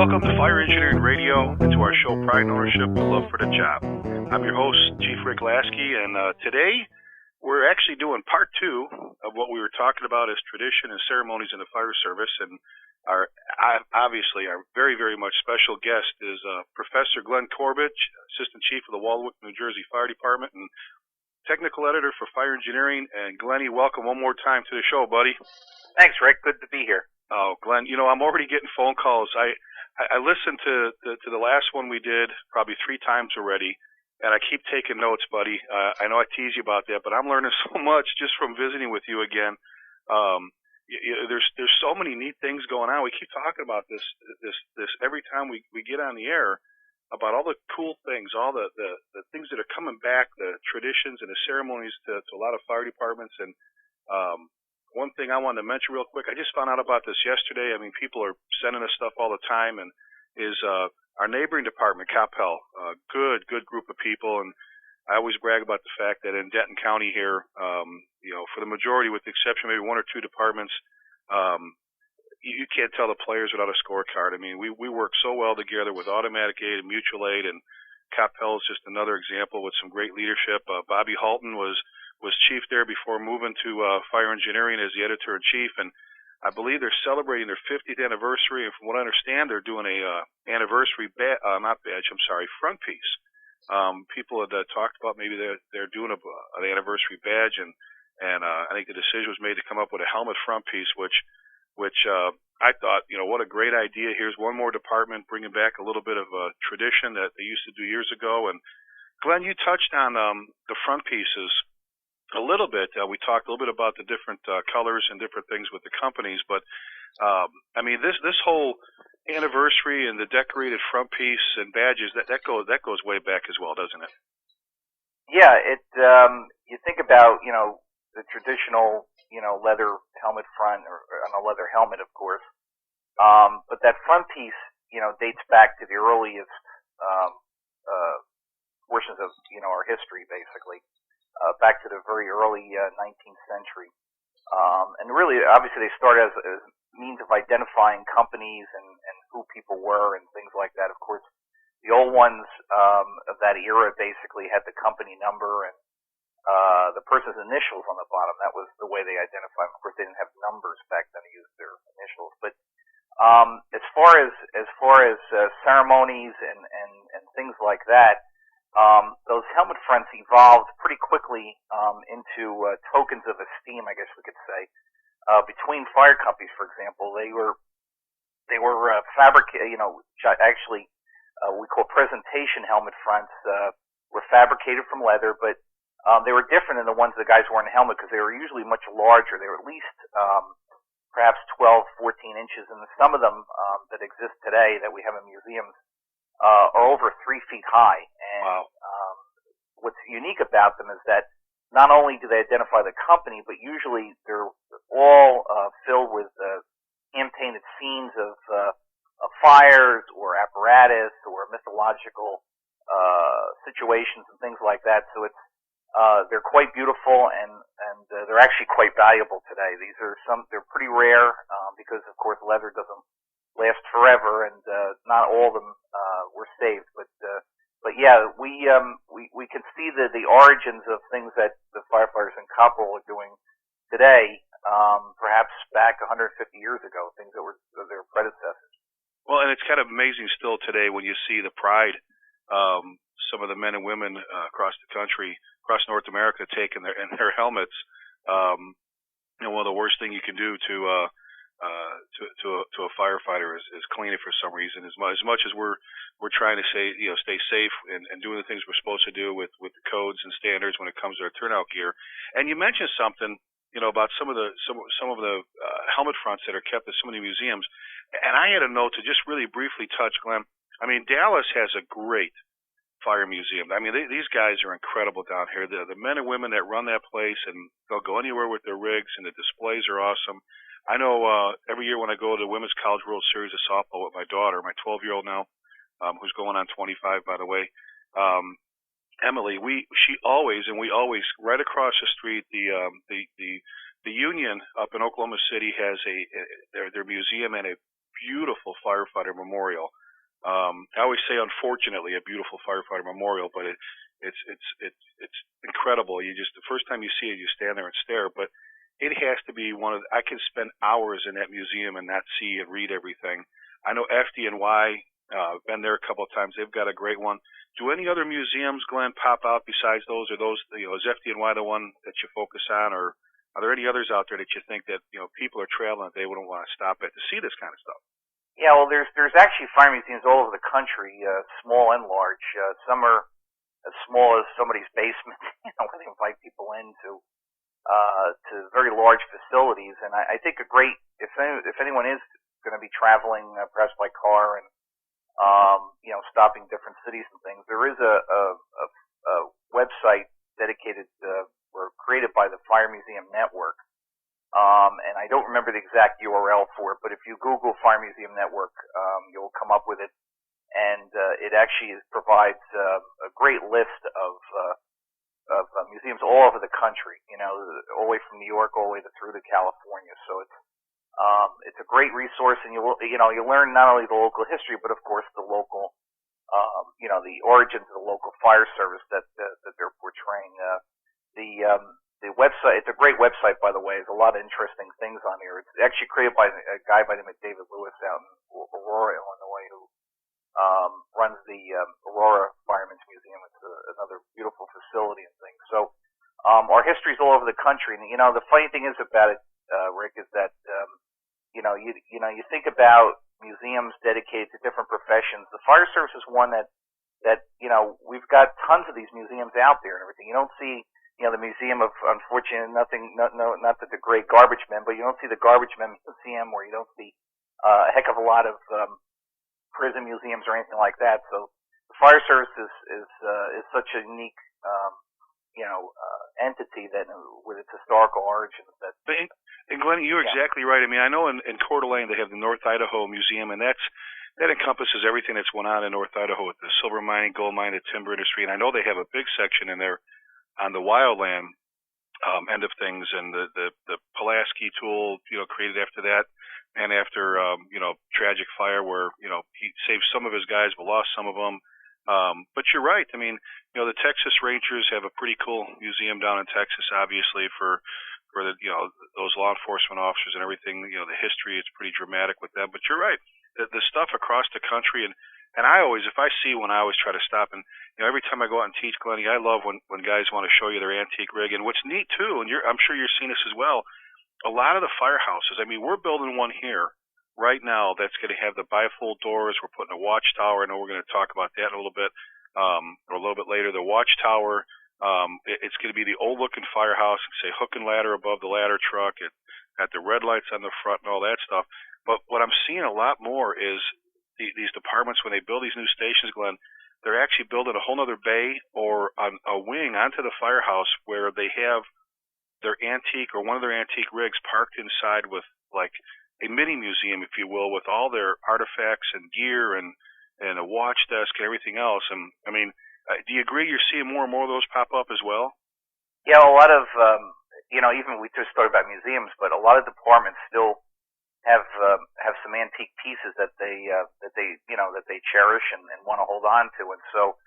Welcome to Fire Engineering Radio and to our show Pride and Ownership, The Love for the Job. I'm your host, Chief Rick Lasky, and today we're actually doing part two of what we were talking about as tradition and ceremonies in the fire service. And our very, very much special guest is Professor Glenn Corbett, Assistant Chief of the Waldwick, New Jersey Fire Department and Technical Editor for Fire Engineering. And Glenny, welcome one more time to the show, buddy. Thanks, Rick. Good to be here. Oh, Glenn, I'm already getting phone calls. I listened to the last one we did probably 3 times already, and I keep taking notes, buddy. I know I tease you about that, but I'm learning so much just from visiting with you again. There's so many neat things going on. We keep talking about this every time we get on the air about all the cool things, all the things that are coming back, the traditions and the ceremonies to a lot of fire departments. And one thing I wanted to mention real quick, I just found out about this yesterday. I mean, people are sending us stuff all the time, and is our neighboring department, Capel, good group of people. And I always brag about the fact that in Denton County here, for the majority, with the exception of maybe 1 or 2 departments, you can't tell the players without a scorecard. I mean, we work so well together with automatic aid and mutual aid, and Capel is just another example with some great leadership. Bobby Halton was chief there before moving to Fire Engineering as the editor-in-chief, and I believe they're celebrating their 50th anniversary, and from what I understand, they're doing a anniversary front piece. People had talked about maybe they're doing an anniversary badge, and I think the decision was made to come up with a helmet front piece, which I thought, what a great idea. Here's one more department bringing back a little bit of a tradition that they used to do years ago. And Glenn, you touched on the front pieces a little bit. We talked a little bit about the different colors and different things with the companies, but I mean, this whole anniversary and the decorated front piece and badges that goes way back as well, doesn't it? Yeah, you think about the traditional leather helmet front or on a leather helmet, of course, but that front piece dates back to the earliest portions of our history, basically. Back to the very early 19th century. And really, obviously, they started as means of identifying companies and who people were and things like that. Of course, the old ones of that era basically had the company number and the person's initials on the bottom. That was the way they identified them. Of course, they didn't have numbers back then; they used their initials. But as far as ceremonies and things like that, those helmet fronts evolved pretty quickly into tokens of esteem, I guess we could say, between fire companies. For example, they were fabricated. Actually, we call presentation helmet fronts were fabricated from leather, but they were different than the ones the guys wore in the helmet because they were usually much larger. They were at least perhaps 12, 14 inches, and some of them that exist today that we have in museums are over 3 feet high. And wow. What's unique about them is that not only do they identify the company, but usually they're all filled with hand-painted scenes of fires or apparatus or mythological situations and things like that. So it's they're quite beautiful and they're actually quite valuable today. They're pretty rare because of course leather doesn't last forever, and not all of them were saved. But yeah, we can see the origins of things that the firefighters in Copperell are doing today, perhaps back 150 years ago, things that were their predecessors. Well, and it's kind of amazing still today when you see the pride some of the men and women across the country, across North America, take in their helmets. One of the worst thing you can do to a firefighter is clean it for some reason. As much as we're trying to stay safe and doing the things we're supposed to do with the codes and standards when it comes to our turnout gear. And you mentioned something about some of the helmet fronts that are kept at some of the museums. And I had a note to just really briefly touch, Glenn. I mean, Dallas has a great fire museum. I mean, these guys are incredible down here. The men and women that run that place, and they'll go anywhere with their rigs, and the displays are awesome. I know every year when I go to the Women's College World Series of Softball with my daughter, my 12-year-old now, who's going on 25, by the way, Emily, we always, right across the street, the Union up in Oklahoma City has their museum and a beautiful firefighter memorial. I always say, unfortunately, a beautiful firefighter memorial, but it's incredible. The first time you see it, you stand there and stare. But it has to be I can spend hours in that museum and not see and read everything. I know Fdny, been there a couple of times. They've got a great one. Do any other museums, Glenn, pop out besides those? Or those, is Fdny the one that you focus on, or are there any others out there that you think that people are traveling that they wouldn't want to stop at to see this kind of stuff? Yeah, well, there's actually fire museums all over the country, small and large. Some are as small as somebody's basement, where they invite people into to very large facilities. And I think if anyone is going to be traveling, perhaps by car and stopping different cities and things, there is a website dedicated or created by the Fire Museum Network. And I don't remember the exact URL for it, but if you Google Fire Museum Network, you'll come up with it. And it actually provides a great list of museums all over the country, all the way from New York all the way through to California. So it's a great resource, and you learn not only the local history, but of course the local, the origins of the local fire service that they're portraying. The website, it's a great website, by the way. There's a lot of interesting things on here. It's actually created by a guy by the name of David Lewis out in Aurora, Illinois, who runs the Aurora Firemen's Museum. It's another beautiful facility and things. So our history's all over the country. And the funny thing is about it, Rick, is that you think about museums dedicated to different professions. The fire service is one that we've got tons of these museums out there and everything. You don't see the Museum of, unfortunately, not to degrade garbage men, but you don't see the Garbage Men Museum, or you don't see a heck of a lot of prison museums or anything like that. So the fire service is such a unique entity that with its historical origins. And Glenn, you're exactly right. I mean, I know in Coeur d'Alene they have the North Idaho Museum, and that encompasses everything that's went on in North Idaho with the silver mining, gold mining, the timber industry. And I know they have a big section in there on the wildland end of things, and the Pulaski tool, created after that, and after tragic fire where he saved some of his guys but lost some of them. But you're right. I mean, the Texas Rangers have a pretty cool museum down in Texas, obviously for the those law enforcement officers and everything. The history, it's pretty dramatic with them. But you're right. The stuff across the country, and I always, if I see one, I always try to stop. And every time I go out and teach, Glenn, I love when guys want to show you their antique rig. And what's neat too, and I'm sure you're seeing this as well, a lot of the firehouses. I mean, we're building one here right now that's going to have the bifold doors. We're putting a watchtower. I know we're going to talk about that in a little bit, or a little bit later. The watchtower. It's going to be the old-looking firehouse. Say hook and ladder above the ladder truck. It got the red lights on the front and all that stuff. But what I'm seeing a lot more is these departments, when they build these new stations, Glenn, they're actually building a whole other bay or a wing onto the firehouse where they have their antique or one of their antique rigs parked inside with like a mini museum, if you will, with all their artifacts and gear and a watch desk and everything else. And I mean, do you agree you're seeing more and more of those pop up as well? Yeah, a lot of even we just started about museums, but a lot of departments still have some antique pieces that they cherish and want to hold on to. And so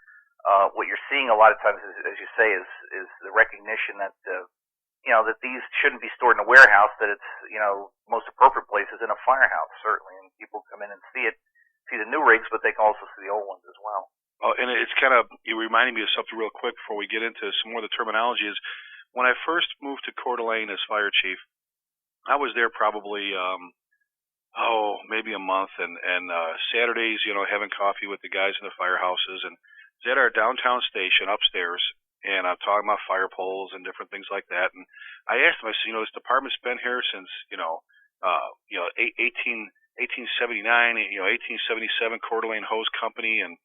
what you're seeing a lot of times is, as you say, is the recognition that that these shouldn't be stored in a warehouse, that it's most appropriate place is in a firehouse, certainly, and people come in and see the new rigs, but they can also see the old ones as well. Oh, and it's kind of, you reminded me of something real quick before we get into some more of the terminology. Is when I first moved to Coeur d'Alene as fire chief, I was there probably maybe a month, and Saturdays, having coffee with the guys in the firehouses, and it's at our downtown station upstairs, and I'm talking about fire poles and different things like that. And I asked them, I said, this department's been here since 1879, 1877, Coeur d'Alene Hose Company, and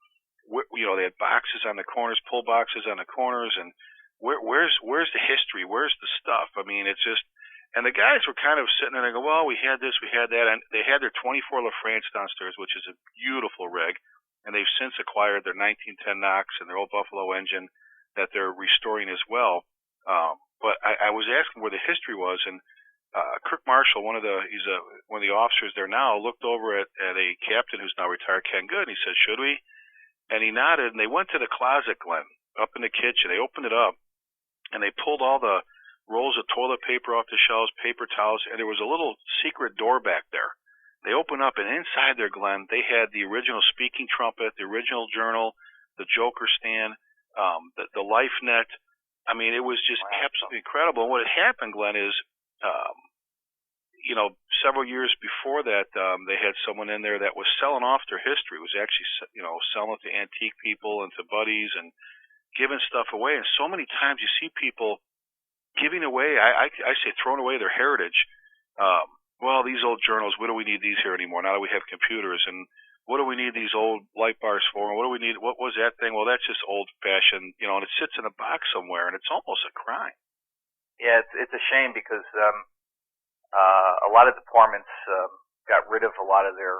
they had boxes on the corners, pull boxes on the corners, and where's the history? Where's the stuff? I mean, it's just. And the guys were kind of sitting there and they go, well, we had this, we had that. And they had their 24 LaFrance downstairs, which is a beautiful rig. And they've since acquired their 1910 Knox and their old Buffalo engine that they're restoring as well. But I was asking where the history was. And Kirk Marshall, one of the officers there now, looked over at a captain who's now retired, Ken Good, and he said, "Should we?" And he nodded, and they went to the closet, Glenn, up in the kitchen. They opened it up, and they pulled all the rolls of toilet paper off the shelves, paper towels, and there was a little secret door back there. They opened up, and inside there, Glenn, they had the original speaking trumpet, the original journal, the Joker stand, the life net. I mean, it was just absolutely incredible. And what had happened, Glenn, is several years before that, they had someone in there that was selling off their history, was actually, selling it to antique people and to buddies and giving stuff away. And so many times you see people giving away, I say throwing away their heritage. Well, these old journals, what do we need these here anymore now that we have computers? And what do we need these old light bars for? And what do we need? What was that thing? Well, that's just old-fashioned, and it sits in a box somewhere, and it's almost a crime. Yeah, it's a shame because a lot of departments got rid of a lot of their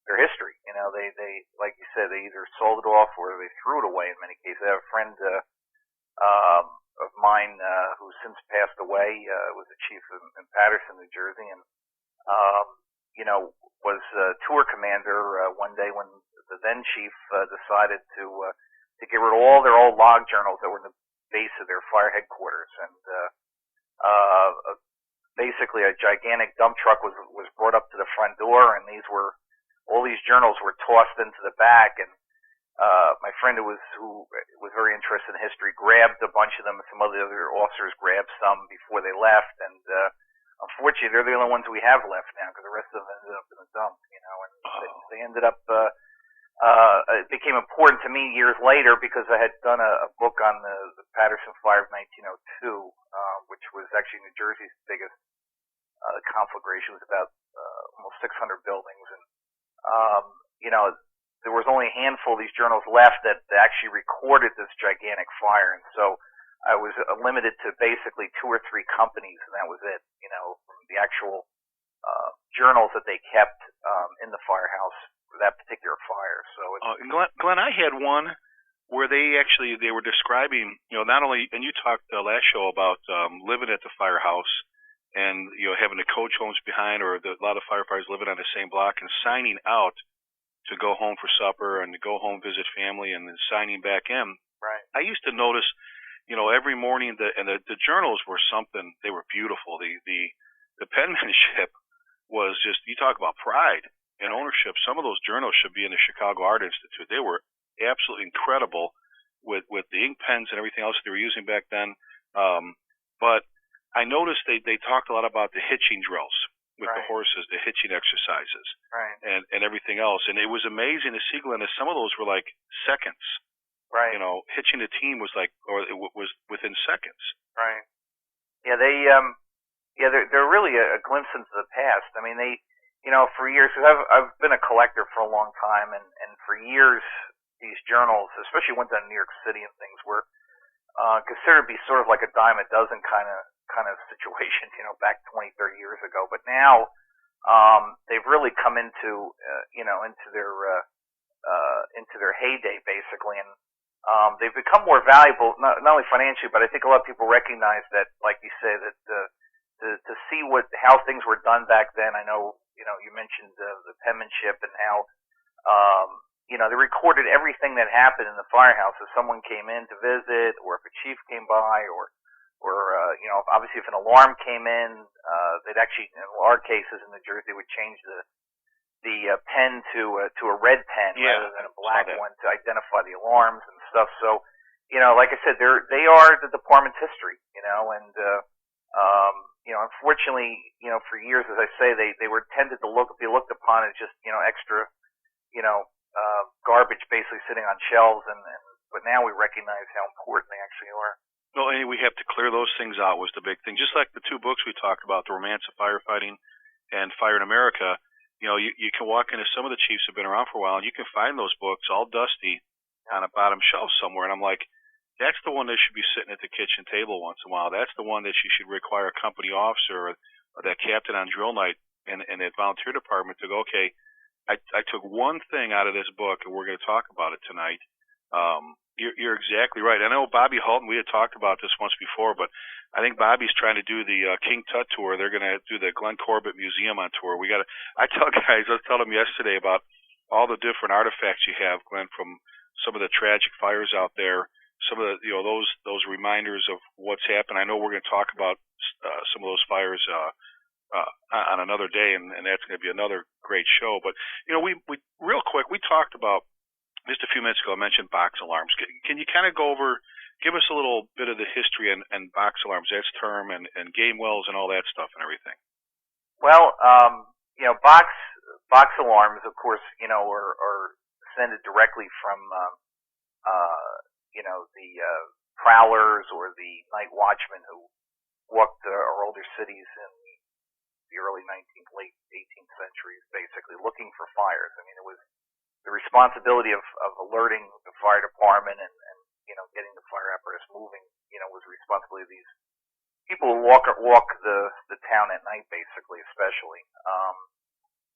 history. They like you said, they either sold it off or they threw it away in many cases. I have a friend of mine who's since passed away, was a chief in Patterson, New Jersey, and was tour commander one day when the then chief decided to get rid of all their old log journals that were in the base of their fire headquarters, and basically a gigantic dump truck was brought up to the front door, and all these journals were tossed into the back, and my friend who was very interested in history grabbed a bunch of them, and some other officers grabbed some before they left, and unfortunately they're the only ones we have left now because the rest of them ended up in the dump, and they ended up it became important to me years later because I had done a book on the Patterson Fire of 1902, which was actually New Jersey's biggest conflagration. It was about almost 600 buildings, and there was only a handful of these journals left that actually recorded this gigantic fire, and so I was limited to basically 2 or 3 companies, and that was it. From the actual journals that they kept in the firehouse for that particular fire. So, Glenn, I had one where they were describing, not only, and you talked last show about living at the firehouse and having the coach homes behind, or a lot of firefighters living on the same block and signing out to go home for supper and to go home visit family and then signing back in. Right. I used to notice, every morning the journals were something. They were beautiful. The penmanship was just, you talk about pride and ownership. Some of those journals should be in the Chicago Art Institute. They were absolutely incredible with the ink pens and everything else they were using back then. But I noticed they talked a lot about the hitching drills with the horses, the hitching exercises, and everything else. And it was amazing to see, Glenn, that some of those were like seconds. Right. Hitching a team was it was within seconds. Right. Yeah, they're really a glimpse into the past. I mean, for years, because I've been a collector for a long time, and for years, these journals, especially ones in New York City and things, were considered to be sort of like a dime a dozen kind of situation, back 20, 30 years ago. But now, they've really come into their heyday, basically, and they've become more valuable, not only financially, but I think a lot of people recognize that, like you say, that to see how things were done back then. I know, you mentioned the penmanship and how, they recorded everything that happened in the firehouse. If someone came in to visit, or if a chief came by, or obviously if an alarm came in, they'd actually, in our cases in New Jersey, would change the pen to a red pen rather than a black one to identify the alarms and stuff. So, like I said, they are the department's history, and unfortunately, for years, as I say, they were tended to be looked upon as just, extra, garbage basically sitting on shelves, but now we recognize how important they actually are. Well, and we have to clear those things out was the big thing. Just like the 2 books we talked about, The Romance of Firefighting and Fire in America, you can walk into, some of the chiefs have been around for a while, and you can find those books all dusty on a bottom shelf somewhere. And I'm like, that's the one that should be sitting at the kitchen table once in a while. That's the one that you should require a company officer or that captain on drill night and that volunteer department to go, okay, I took one thing out of this book, and we're going to talk about it tonight. You're exactly right. I know Bobby Halton, we had talked about this once before, but I think Bobby's trying to do the King Tut tour. They're going to do the Glenn Corbett Museum on tour. I tell guys, I was telling them yesterday about all the different artifacts you have, Glenn, from some of the tragic fires out there. Some of the, those reminders of what's happened. I know we're going to talk about some of those fires on another day, and that's going to be another great show. But we real quick, we talked about just a few minutes ago. I mentioned box alarms. Can you kind of go over? Give us a little bit of the history and box alarms, that's term, and game wells and all that stuff and everything. Well, box alarms, of course, are descended directly from, the prowlers or the night watchmen who walked our older cities in the early 19th, late 18th centuries, basically looking for fires. I mean, it was the responsibility of alerting the fire department and getting the fire apparatus moving, was the responsibility of these people who walk the town at night, basically, especially.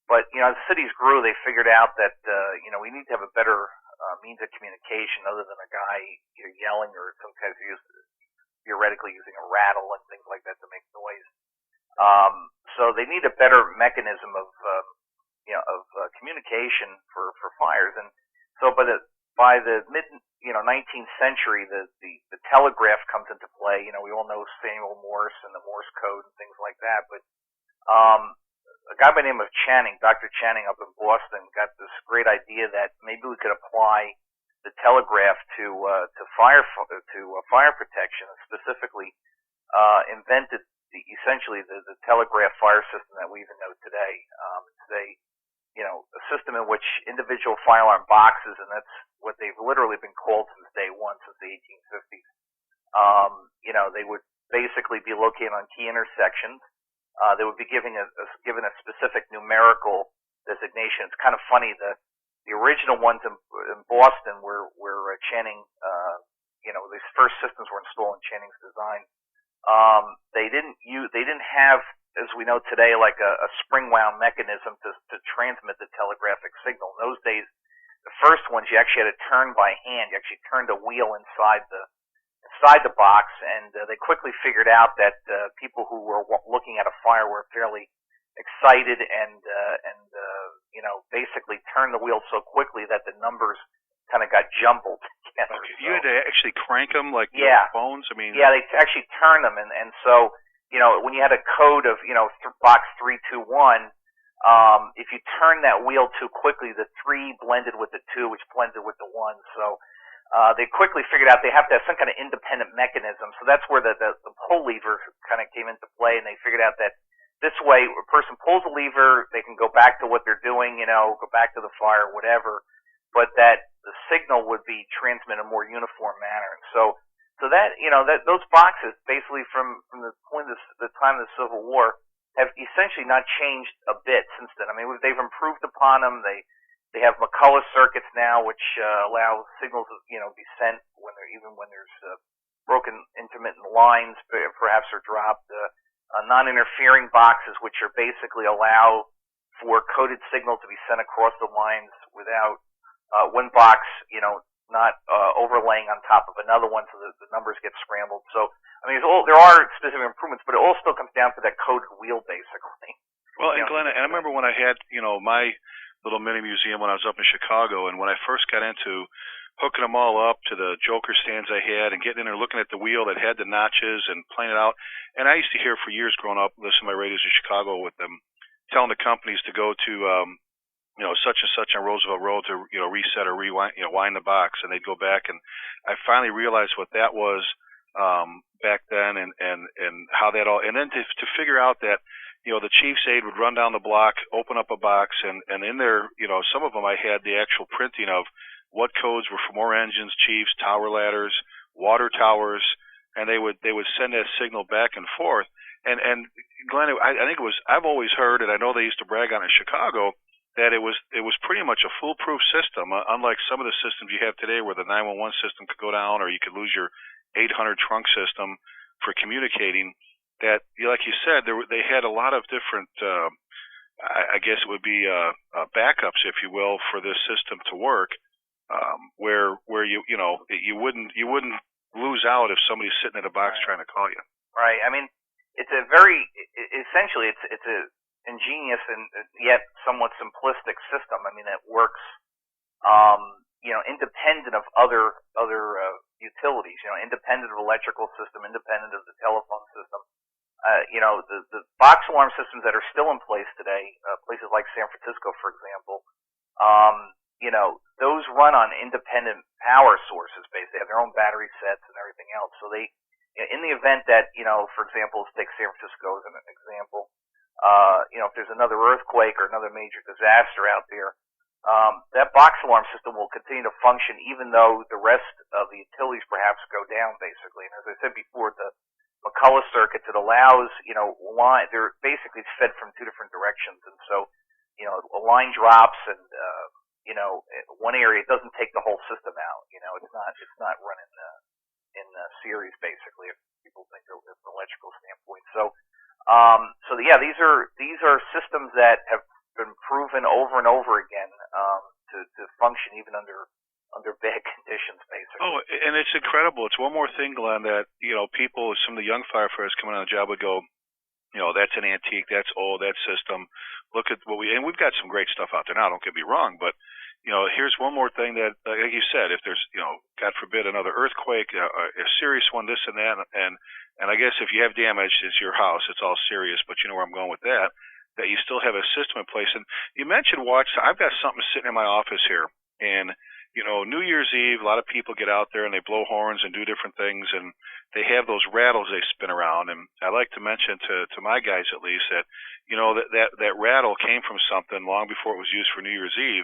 But as the cities grew, they figured out that we need to have a better means of communication other than a guy either yelling or sometimes theoretically using a rattle and things like that to make noise. So they need a better mechanism of communication for fires. And so by the mid 19th century, the telegraph comes into play. We all know Samuel Morse and the Morse code and things like that. But a guy by the name of Channing, Dr. Channing up in Boston, got this great idea that maybe we could apply the telegraph to fire protection, and specifically invented essentially the telegraph fire system that we even know today. A system in which individual fire alarm boxes, and that's what they've literally been called since day one, since the 1850s. They would basically be located on key intersections. They would be given a specific numerical designation. It's kind of funny, the original ones in Boston were Channing, these first systems were installed in Channing's design. They didn't have, as we know today, like a spring wound mechanism to transmit the telegraphic signal. In those days, the first ones you actually had to turn by hand. You actually turned a wheel inside the box, and they quickly figured out that people who were looking at a fire were fairly excited and basically turned the wheel so quickly that the numbers kind of got jumbled together. Okay. You had to actually crank them like phones? I mean, yeah, they actually turned them, and so when you had a code of box 321, if you turn that wheel too quickly, the 3 blended with the 2, which blended with the 1. So they quickly figured out they have to have some kind of independent mechanism. So that's where the pull lever kind of came into play, and they figured out that this way, a person pulls a lever, they can go back to what they're doing, go back to the fire, whatever, but that the signal would be transmitted in a more uniform manner. And so that those boxes, basically from the point of the time of the Civil War, have essentially not changed a bit since then. I mean, they've improved upon them. They have McCullough circuits now, which allow signals to be sent when there's broken intermittent lines, perhaps are dropped. Non-interfering boxes, which are basically allow for coded signal to be sent across the lines without one box, not overlaying on top of another one, so that the numbers get scrambled. So, I mean, there are specific improvements, but it all still comes down to that coded wheel, basically. Well, and Glenn, and I remember when I had, my little mini museum when I was up in Chicago, and when I first got into hooking them all up to the Joker stands I had and getting in there looking at the wheel that had the notches and playing it out. And I used to hear for years growing up, listening to my radios in Chicago with them, telling the companies to go to, such and such on Roosevelt Road to, reset or rewind, wind the box. And they'd go back, and I finally realized what that was back then and how that all, and then to figure out that, the chief's aide would run down the block, open up a box, and in there, some of them I had the actual printing of what codes were for more engines, chiefs, tower ladders, water towers, and they would send that signal back and forth. And Glenn, I think it was, I've always heard, and I know they used to brag on it in Chicago, that it was pretty much a foolproof system, unlike some of the systems you have today where the 911 system could go down or you could lose your 800 trunk system for communicating. That, like you said, they had a lot of different, I guess it would be backups, if you will, for this system to work, where you wouldn't lose out if somebody's sitting at a box trying to call you. Right. I mean, it's a very essentially it's a ingenious and yet somewhat simplistic system. I mean, it works, independent of other utilities. Independent of electrical system, independent of the telephone system. The box alarm systems that are still in place today, places like San Francisco, for example, those run on independent power sources. Basically, they have their own battery sets and everything else. So they, in the event that, for example, let's take San Francisco as an example. If there's another earthquake or another major disaster out there, that box alarm system will continue to function even though the rest of the utilities perhaps go down, basically. And as I said before, the McCullough circuits, it allows, they're basically fed from two different directions. And so, a line drops and, one area, it doesn't take the whole system out. It's not run in series, basically, if people think of it from an electrical standpoint. These are systems that have been proven over and over again, to function even under bad conditions, basically. Oh, and it's incredible. It's one more thing, Glenn, that, people, some of the young firefighters coming on the job would go, that's an antique, that's old, that system. Look at and we've got some great stuff out there now, don't get me wrong, but, here's one more thing that, like you said, if there's, God forbid, another earthquake, a serious one, this and that, and I guess if you have damage, it's your house, it's all serious, but you know where I'm going with that you still have a system in place. And you mentioned watch. I've got something sitting in my office here, and New Year's Eve, a lot of people get out there and they blow horns and do different things, and they have those rattles they spin around. And I like to mention to my guys at least that that rattle came from something long before it was used for New Year's Eve.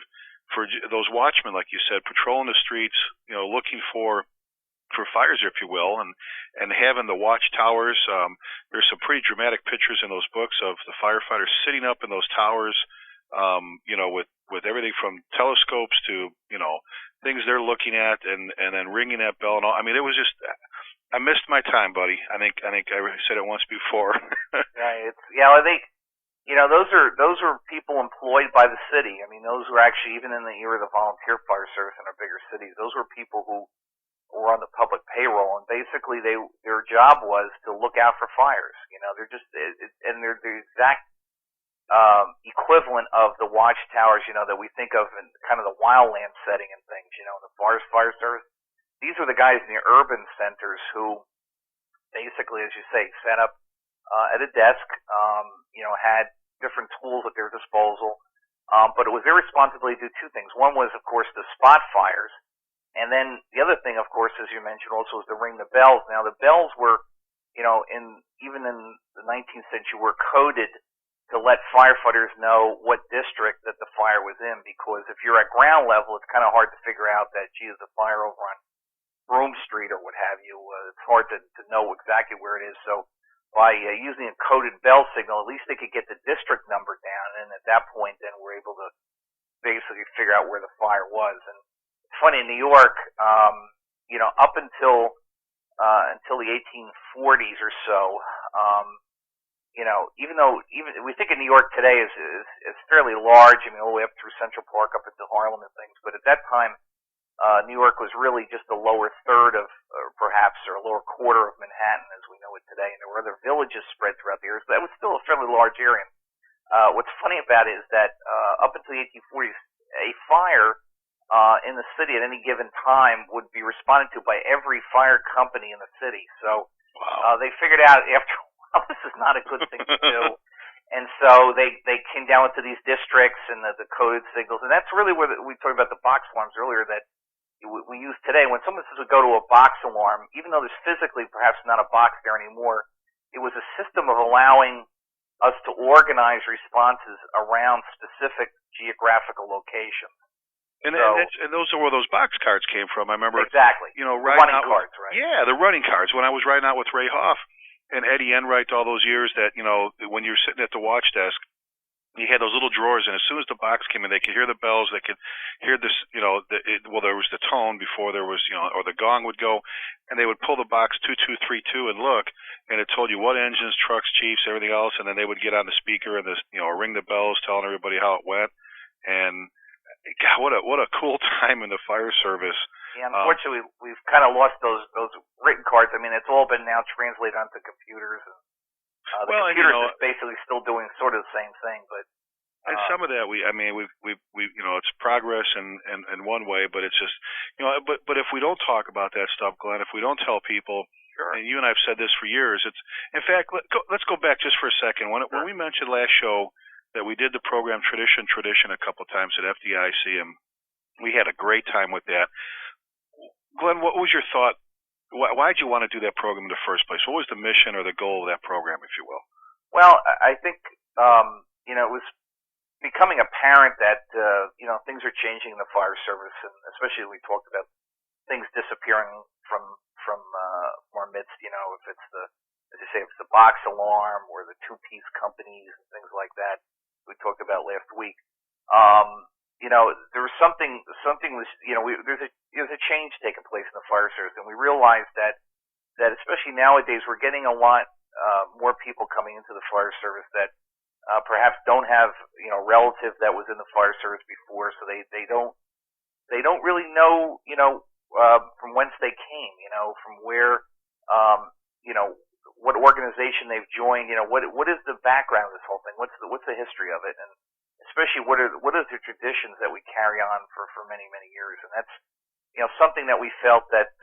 For those watchmen, like you said, patrolling the streets, looking for fires, if you will, and having the watchtowers. There's some pretty dramatic pictures in those books of the firefighters sitting up in those towers, with everything from telescopes to, things they're looking at and then ringing that bell and all. I mean, it was just, I missed my time, buddy. I think I said it once before. Right. Those are people employed by the city. I mean, those were actually, even in the era of the volunteer fire service in our bigger cities, those were people who were on the public payroll, and basically their job was to look out for fires. They're just, and they're the exact equivalent of the watchtowers, that we think of in kind of the wildland setting and things, the forest fire service. These are the guys in the urban centers who basically, as you say, sat up at a desk, had different tools at their disposal, but it was their responsibility to do two things. One was, of course, to spot fires. And then the other thing, of course, as you mentioned, also is to ring the bells. Now, the bells were, even in the 19th century, were coded to let firefighters know what district that the fire was in. Because if you're at ground level, it's kind of hard to figure out that, gee, there's a fire over on Broome Street or what have you. It's hard to know exactly where it is. So by using a coded bell signal, at least they could get the district number down. And at that point, then we're able to basically figure out where the fire was. And funny, in New York, up until the 1840s or so, even we think of New York today as fairly large. I mean, all the way up through Central Park, up into Harlem and things. But at that time, New York was really just the lower third of, or a lower quarter of Manhattan as we know it today. And there were other villages spread throughout the area, so that was still a fairly large area. What's funny about it is that up until the 1840s, a fire in the city at any given time would be responded to by every fire company in the city. So they figured out after a while this is not a good thing to do. And so they came down into these districts and the coded signals. And that's really where we talked about the box alarms earlier that we use today. When someone says we go to a box alarm, even though there's physically perhaps not a box there anymore, it was a system of allowing us to organize responses around specific geographical locations. And those are where those box cards came from. I remember exactly. Running cards, right? Yeah, the running cards. When I was riding out with Ray Hoff and Eddie Enright all those years, that when you're sitting at the watch desk, you had those little drawers, and as soon as the box came in, they could hear the bells. They could hear this. There was the tone before there was, or the gong would go, and they would pull the box 2232 and look, and it told you what engines, trucks, chiefs, everything else, and then they would get on the speaker and ring the bells, telling everybody how it went, and. God, what a cool time in the fire service. Yeah, unfortunately, we've kind of lost those written cards. I mean, it's all been now translated onto computers, and the computers is basically still doing sort of the same thing, but. And some of that, we've it's progress in one way, but it's just, but if we don't talk about that stuff, Glenn, if we don't tell people, sure. And you and I have said this for years, in fact, let's go back just for a second. When we mentioned last show that we did the program Tradition a couple of times at FDIC, and we had a great time with that. Glenn, what was your thought? Why did you want to do that program in the first place? What was the mission or the goal of that program, if you will? Well, I think, it was becoming apparent that things are changing in the fire service, and especially we talked about things disappearing from our midst. If it's the box alarm or the two-piece companies and things like that we talked about last week. There was something was there's a change taking place in the fire service, and we realized that especially nowadays we're getting a lot more people coming into the fire service that perhaps don't have relative that was in the fire service before, so they don't really know from whence they came, from where what organization they've joined, what is the background of this whole thing, what's the history of it, and especially what are the traditions that we carry on for many years, and that's something that we felt that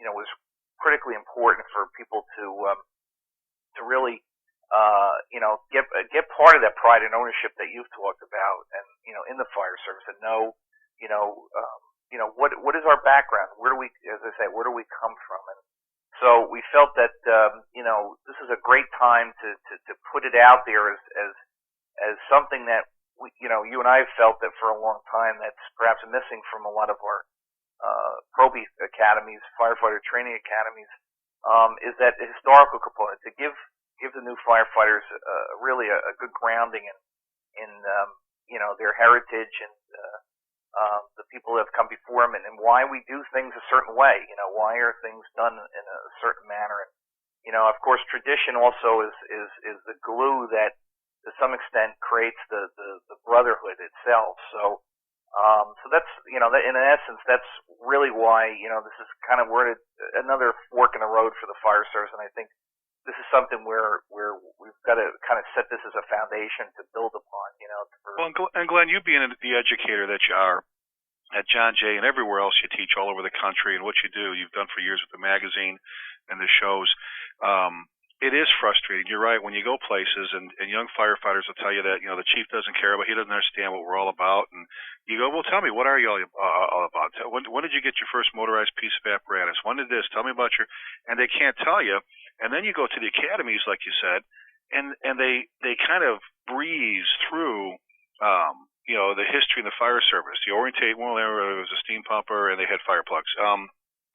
was critically important for people to really get part of that pride and ownership that you've talked about, and in the fire service, and know what is our background, where do we, as I say, where do we come from, and so we felt that this is a great time to put it out there as something that you and I have felt that for a long time that's perhaps missing from a lot of our Proby academies, firefighter training academies, is that historical component to give the new firefighters really a good grounding in their heritage and the people that have come before them, and why we do things a certain way. Why are things done in a certain manner? And of course, tradition also is the glue that to some extent creates the brotherhood itself. So that's that in essence, that's really why this is kind of another fork in the road for the fire service, and I think this is something where we've got to kind of set this as a foundation to build upon. And Glenn, you being the educator that you are at John Jay and everywhere else you teach all over the country, and what you do, you've done for years with the magazine and the shows. It is frustrating. You're right. When you go places, and young firefighters will tell you that the chief doesn't care about, he doesn't understand what we're all about, and you go, well, tell me, what are you all about? When did you get your first motorized piece of apparatus? When did this? Tell me about and they can't tell you. And then you go to the academies, like you said, and they kind of breeze through the history in the fire service. The orientate, well, there was a steam pumper and they had fire plugs.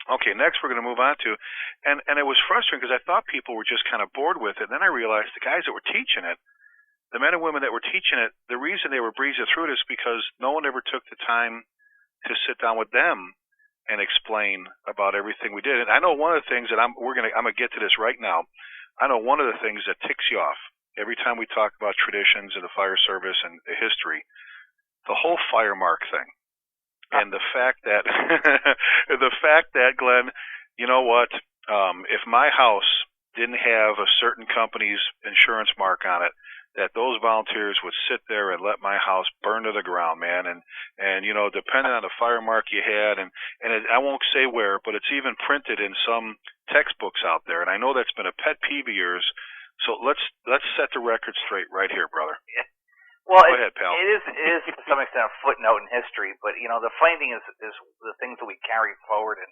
Okay, next we're going to move on to, and it was frustrating because I thought people were just kind of bored with it. And then I realized the guys that were teaching it, the men and women that were teaching it, the reason they were breezing through it is because no one ever took the time to sit down with them and explain about everything we did. And I know one of the things that I'm gonna get to this right now. I know one of the things that ticks you off every time we talk about traditions of the fire service and the history, the whole fire mark thing. And the fact that, Glenn, you know what? If my house didn't have a certain company's insurance mark on it, that those volunteers would sit there and let my house burn to the ground, man. And depending on the fire mark you had, and I won't say where, but it's even printed in some textbooks out there. And I know that's been a pet peeve of yours. So let's set the record straight right here, brother. Yeah. Well, go ahead, pal. It is to some extent a footnote in history, but the funny thing is the things that we carry forward, and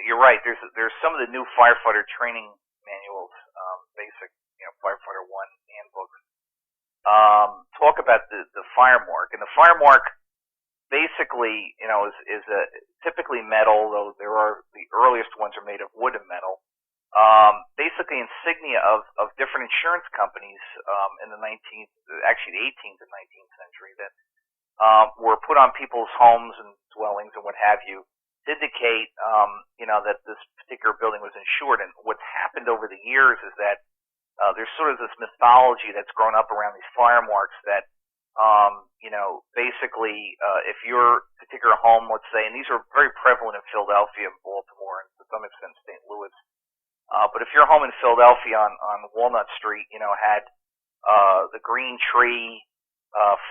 you're right. There's some of the new firefighter training manuals, basic firefighter 1 handbooks, talk about the fire mark, and the fire mark basically is typically metal, though the earliest ones are made of wood and metal. Basically insignia of different insurance companies in the 18th and 19th century that were put on people's homes and dwellings and what have you, to indicate that this particular building was insured. And what's happened over the years is that there's sort of this mythology that's grown up around these fire marks that basically, if your particular home, let's say, and these are very prevalent in Philadelphia and Baltimore and to some extent St. Louis, but if your home in Philadelphia on Walnut Street, had the green tree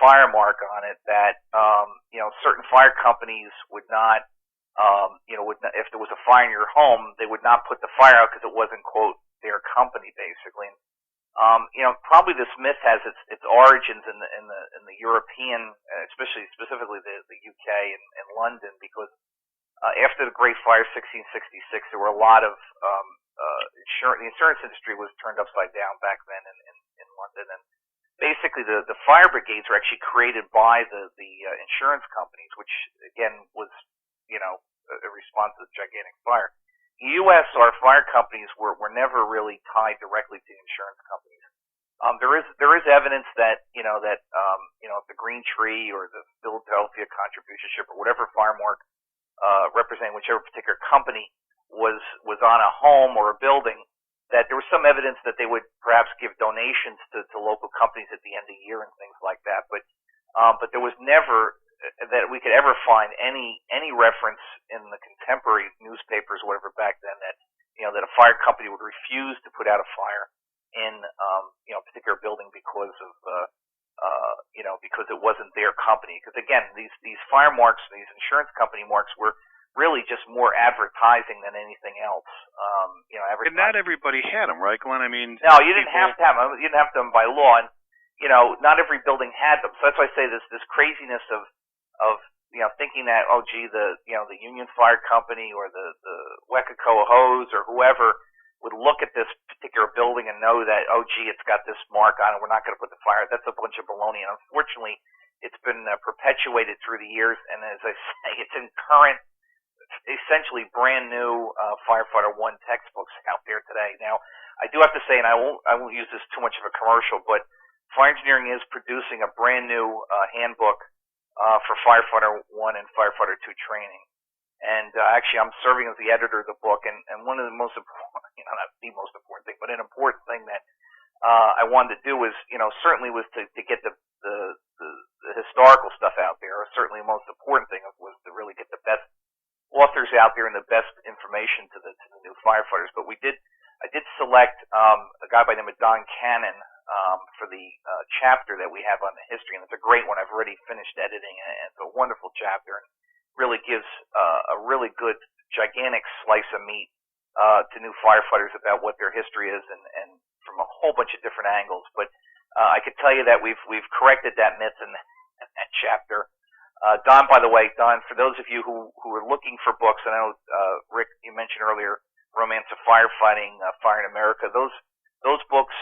fire mark on it that, certain fire companies would not, if there was a fire in your home, they would not put the fire out because it wasn't, quote, their company, basically. Probably this myth has its origins in the European, specifically the UK and London, because after the Great Fire, 1666, there were a lot of the insurance industry was turned upside down back then in London, and basically the fire brigades were actually created by the insurance companies, which again was a response to the gigantic fire. In the U.S., our fire companies were never really tied directly to insurance companies. There is evidence that if the green tree or the Philadelphia contribution ship or whatever fire mark representing whichever particular company was on a home or a building, that there was some evidence that they would perhaps give donations to local companies at the end of the year and things like that. But there was never that we could ever find any reference in the contemporary newspapers or whatever back then that that a fire company would refuse to put out a fire in a particular building because of because it wasn't their company. Because again, these fire marks, these insurance company marks, were really just more advertising than anything else. And not everybody had them, right, Glenn? I mean, no, you didn't have to have them. You didn't have them by law, and not every building had them. So that's why I say this craziness of thinking that, oh gee, the Union Fire Company or the Wekaco Hose or whoever would look at this particular building and know that, oh gee, it's got this mark on it, we're not going to put the fire. That's a bunch of baloney. And unfortunately, it's been perpetuated through the years, and as I say, it's in current, essentially brand new Firefighter 1 textbooks out there today. Now, I do have to say, and I won't use this too much of a commercial, but Fire Engineering is producing a brand new handbook for Firefighter 1 and Firefighter 2 training. And actually, I'm serving as the editor of the book, and one of the most important, not the most important thing, but an important thing that I wanted to do was, certainly was to get the historical stuff out there. Certainly, the most important thing was to really get the best authors out there and the best information to the new firefighters. But I did select a guy by the name of Don Cannon for the chapter that we have on the history, and it's a great one. I've already finished editing it, and it's a wonderful chapter, and really gives a really good, gigantic slice of meat to new firefighters about what their history is, and from a whole bunch of different angles. But I could tell you that we've corrected that myth in that chapter. Don, by the way, for those of you who are looking for books, I know Rick, you mentioned earlier, Romance of Firefighting, Fire in America. Those books,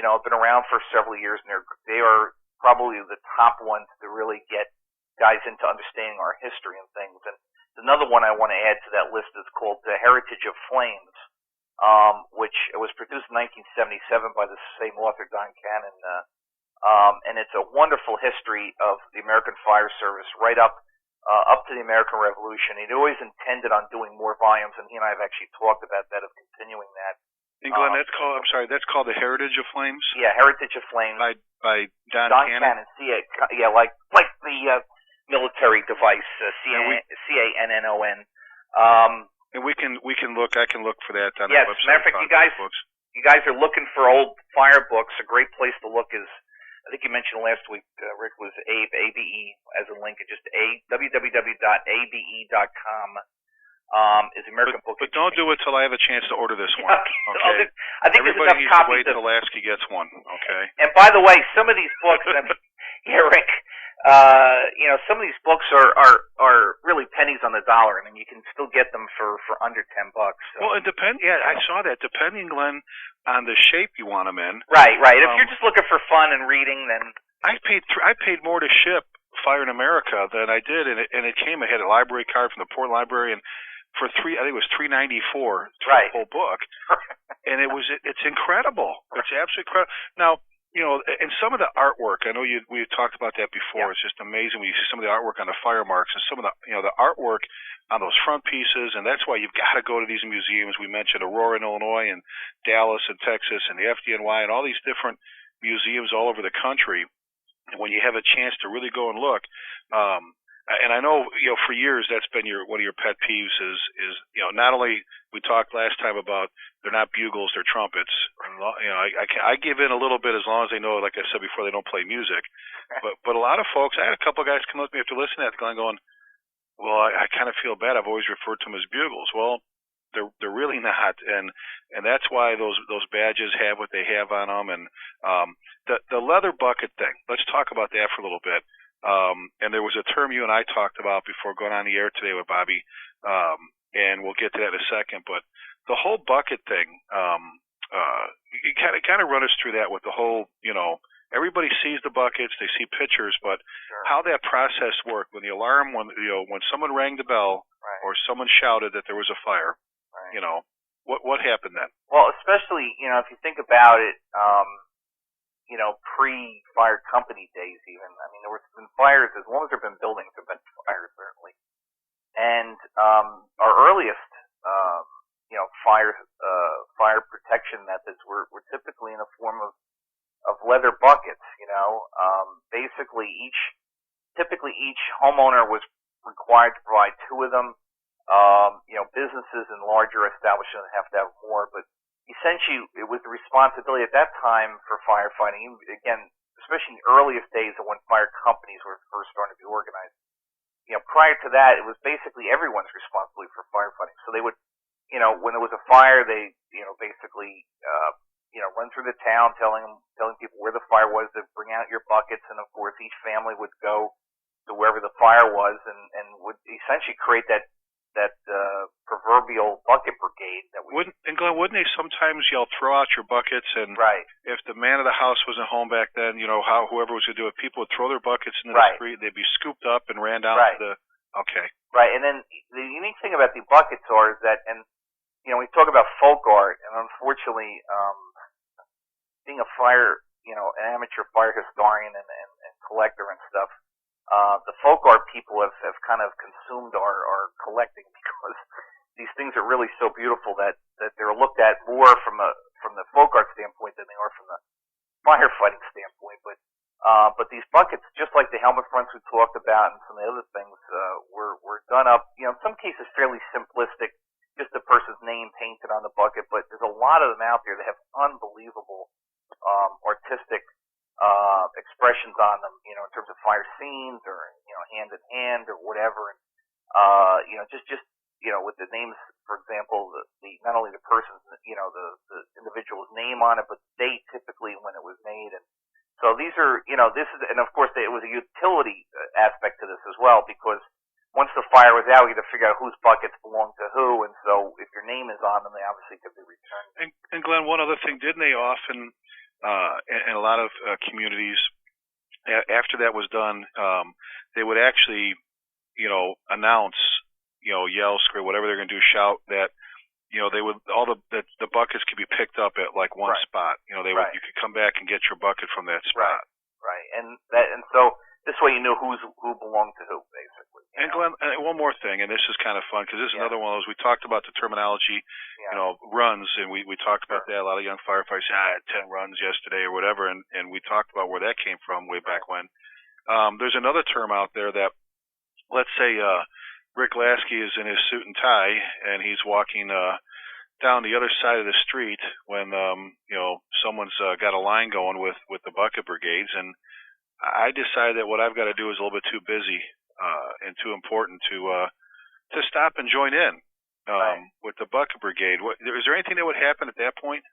have been around for several years, and they are probably the top ones to really get guys into understanding our history and things. And another one I want to add to that list is called The Heritage of Flames, which was produced in 1977 by the same author, Don Cannon, and it's a wonderful history of the American Fire Service right up to the American Revolution. He'd always intended on doing more volumes, and he and I have actually talked about that, of continuing that. And Glenn, that's called The Heritage of Flames? Yeah, Heritage of Flames. By Don Cannon. Yeah, like the military device, CANNON. And we can look. I can look for that on the website. Matter of fact, you guys are looking for old fire books. A great place to look is, I think you mentioned last week, Rick, was ABE as a link. It's just www.abe.com. Is American Book. But don't do it till I have a chance to order this one. Okay. I think everybody needs to wait till Lasky gets one. Okay. And by the way, some of these books, Rick, some of these books are really pennies on the dollar. I mean, you can still get them for under $10. So. Well, it depends. Yeah, I saw that. Depending, Glenn, on the shape you want them in. Right. If you're just looking for fun and reading, then I paid more to ship Fire in America than I did, and it came. I had a library card from the Port Library, and for I think it was $3.94 for the whole book, and it's incredible. It's absolutely incredible. Now, and some of the artwork, I know we talked about that before. Yeah. It's just amazing when you see some of the artwork on the fire marks and some of the the artwork on those front pieces, and that's why you've got to go to these museums. We mentioned Aurora in Illinois and Dallas in Texas and the Fdny and all these different museums all over the country. when you have a chance to really go and look, and I know, for years that's been one of your pet peeves is, not only we talked last time about they're not bugles, they're trumpets. I give in a little bit as long as they know, like I said before, they don't play music. But a lot of folks, I had a couple of guys come up to me after listening to that, going, well, I kind of feel bad. I've always referred to them as bugles. Well, they're really not, and that's why those badges have what they have on them. And the leather bucket thing. Let's talk about that for a little bit. And there was a term you and I talked about before going on the air today with Bobby, and we'll get to that in a second. But the whole bucket thing, you kind of run us through that with the whole, everybody sees the buckets, they see pictures, but how that process worked when the alarm, when someone rang the bell, right, or someone shouted that there was a fire. Right. What happened then? Well, especially, if you think about it, pre-fire company days even. I mean, there were been fires, as long as there have been buildings, there have been fires, certainly. And our earliest, fire protection methods were typically in the form of leather buckets, Basically, typically each homeowner was required to provide 2 of them. Businesses and larger establishments have to have more, but essentially it was the responsibility at that time for firefighting, again, especially in the earliest days of when fire companies were first starting to be organized. Prior to that, it was basically everyone's responsibility for firefighting. So they would, when there was a fire, they, basically, run through the town telling people where the fire was, to bring out your buckets, and of course each family would go to wherever the fire was and would essentially create that proverbial bucket brigade that we wouldn't they sometimes yell, throw out your buckets? And right, if the man of the house wasn't home back then, whoever was going to do it, people would throw their buckets into the street, they'd be scooped up and ran down to the right. And then the unique thing about the buckets is that, and we talk about folk art, and unfortunately, being a fire, an amateur fire historian and collector and stuff, the folk art people have kind of consumed our collecting, because these things are really so beautiful that they're looked at more from the folk art standpoint than they are from the firefighting standpoint. But these buckets, just like the helmet fronts we talked about and some of the other things, were done up, in some cases fairly simplistic, just the person's name painted on the bucket, but there's a lot of them out there that have unbelievable artistic expressions on them, in terms of fire scenes or, hand in hand or whatever. And, with the names, for example, the not only the person's, the individual's name on it, but the date typically when it was made. And so these are, this is, and of course it was a utility aspect to this as well, because once the fire was out, we had to figure out whose buckets belonged to who. And so if your name is on them, they obviously could be returned. And Glenn, one other thing, didn't they often, in a lot of communities, after that was done, they would actually, announce, yell, scream, whatever they're going to do, shout that, they would, the buckets could be picked up at like one spot. You could come back and get your bucket from that spot. Right. And so this way you knew who belonged to who, basically. And Glenn, one more thing, and this is kind of fun, because this is another one of those, we talked about the terminology, runs, and we talked about that. A lot of young firefighters say, I had 10 runs yesterday or whatever, and we talked about where that came from way back when. There's another term out there that, let's say Rick Lasky is in his suit and tie, and he's walking down the other side of the street when, someone's got a line going with the bucket brigades, and I decided that what I've got to do is a little bit too busy and too important to stop and join in with the bucket brigade. Is there anything that would happen at that point?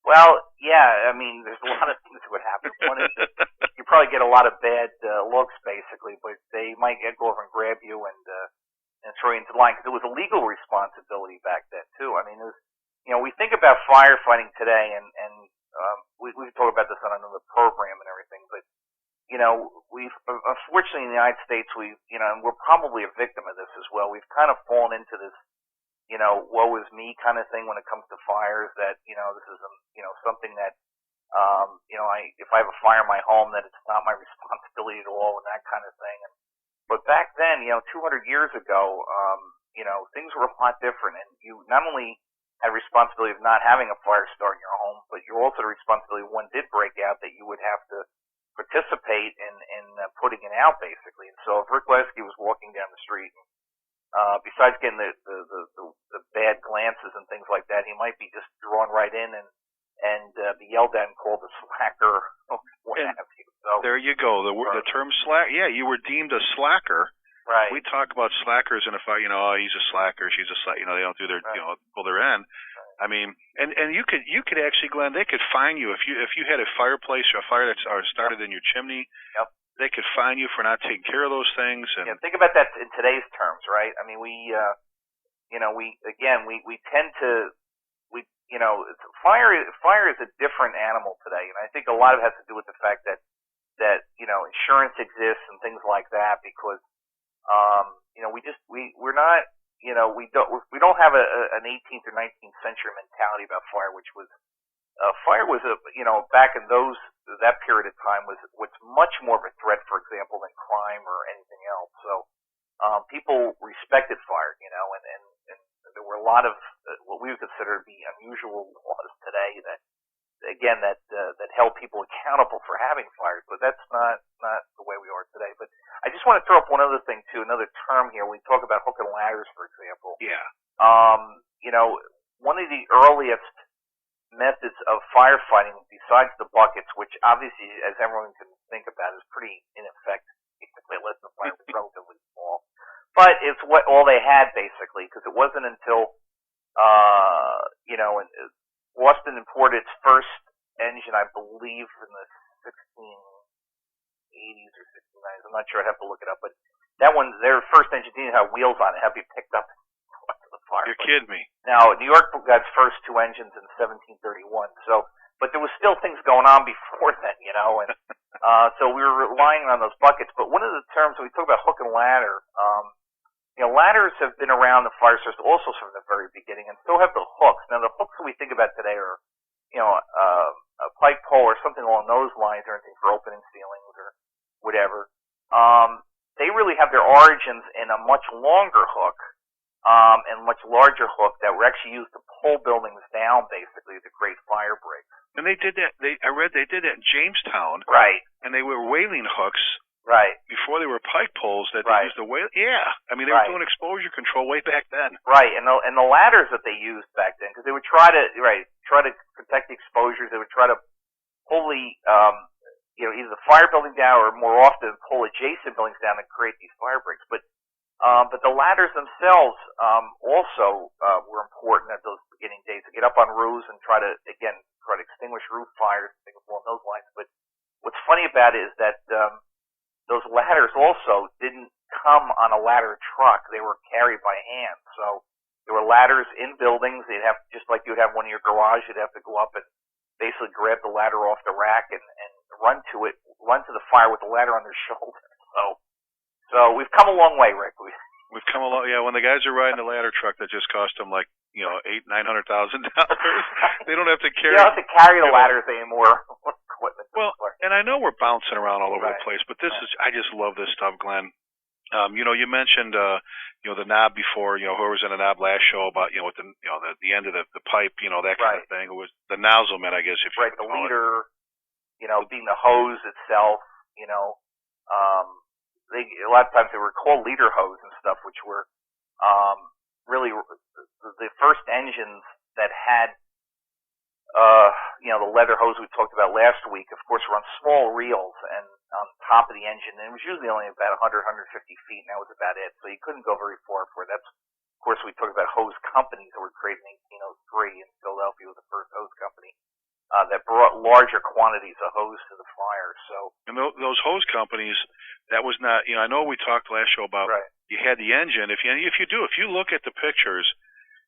Well, yeah. I mean, there's a lot of things that would happen. One is that you probably get a lot of bad looks, basically, but they might go over and grab you and throw you into the line, because it was a legal responsibility back then too. I mean, it was, we think about firefighting today, and we can talk about this on another program and everything, but we've, unfortunately, in the United States, and we're probably a victim of this as well. We've kind of fallen into this, woe is me kind of thing when it comes to fires, that, this is, something that, if I have a fire in my home, that it's not my responsibility at all, and that kind of thing. But back then, 200 years ago, things were a lot different, and you not only had a responsibility of not having a fire start in your home, but you're also the responsibility when one did break out, that you would have to participate in putting it out, basically. And so if Rick Lesky was walking down the street, besides getting the bad glances and things like that, he might be just drawn right in and be yelled at and called a slacker. What have you. So, there you go. The term slack. Yeah, you were deemed a slacker. Right. We talk about slackers, and if oh, he's a slacker, she's a slacker. They don't do their, pull their end. I mean, and you could actually, Glenn, they could fine you if you had a fireplace or a fire that started in your chimney. Yep. They could fine you for not taking care of those things. And think about that in today's terms, right? I mean, we tend to fire is a different animal today, and I think a lot of it has to do with the fact that insurance exists and things like that, because we don't have an 18th or 19th century mentality about fire, which was fire was back in that period of time was much more of a threat, for example, than crime or anything else. So people respected fire, and there were a lot of what we would consider to be unusual laws today that held people accountable for having fires, but that's not the way we are today. But I just want to throw up one other thing too, another term here. We talk about hook and ladders, for example. Yeah. One of the earliest methods of firefighting, besides the buckets, which obviously, as everyone can think about, is pretty ineffective, unless the fire was relatively small. But it's all they had, basically, because it wasn't until Boston imported its first engine, I believe, in the 1680s or 1690s. I'm not sure. I'd have to look it up. But that one, their first engine didn't have wheels on it. It had to be picked up to the fire. You're kidding me. Now, New York got its first two engines in 1731. So, but there was still things going on before then, and so we were relying on those buckets. But one of the terms when we talk about hook and ladder, ladders have been around the fire service also from the very beginning, and so have the hooks. Now, the hooks that we think about today are, a pike pole or something along those lines, or anything for opening ceilings or whatever. They really have their origins in a much longer hook, and much larger hook that were actually used to pull buildings down, basically, to create fire breaks. And they did that. I read they did that in Jamestown. Right. And they were whaling hooks. Right. Before they were pike poles that they used to whale. Yeah. I mean, they were doing exposure control way back then. Right. And the ladders that they used back then, because they would try to protect the exposures. They would try to pull either the fire building down, or more often pull adjacent buildings down and create these fire breaks. But the ladders themselves also were important at those beginning days, to get up on roofs and try to extinguish roof fires and things along those lines. But what's funny about it is that those ladders also didn't come on a ladder truck. They were carried by hand. So there were ladders in buildings. They'd have, just like you would have one in your garage, you'd have to go up and basically grab the ladder off the rack and run to the fire with the ladder on their shoulder. So we've come a long way, Rick. We've come a long, yeah. When the guys are riding the ladder truck, that just cost them like $800,000-$900,000. They don't have to carry. You don't have to carry the ladders anymore. Well, and I know we're bouncing around all over the place, but I just love this stuff, Glenn. You mentioned the knob before. Whoever was in the knob last show about with the end of the pipe, that kind of thing. It was the nozzle man, I guess. If you the leader, being the hose itself. A lot of times they were called leader hose and stuff, which were really the first engines that had the leather hose we talked about last week. Of course, were on small reels and on top of the engine, and it was usually only about 100, 150 feet, and that was about it. So you couldn't go very far for it. That's, of course, we talked about hose companies that were created in 1803, and Philadelphia was the first hose company that brought larger quantities of hose to the fire. So, and those hose companies, that was not, I know we talked last show about you had the engine. If you look at the pictures,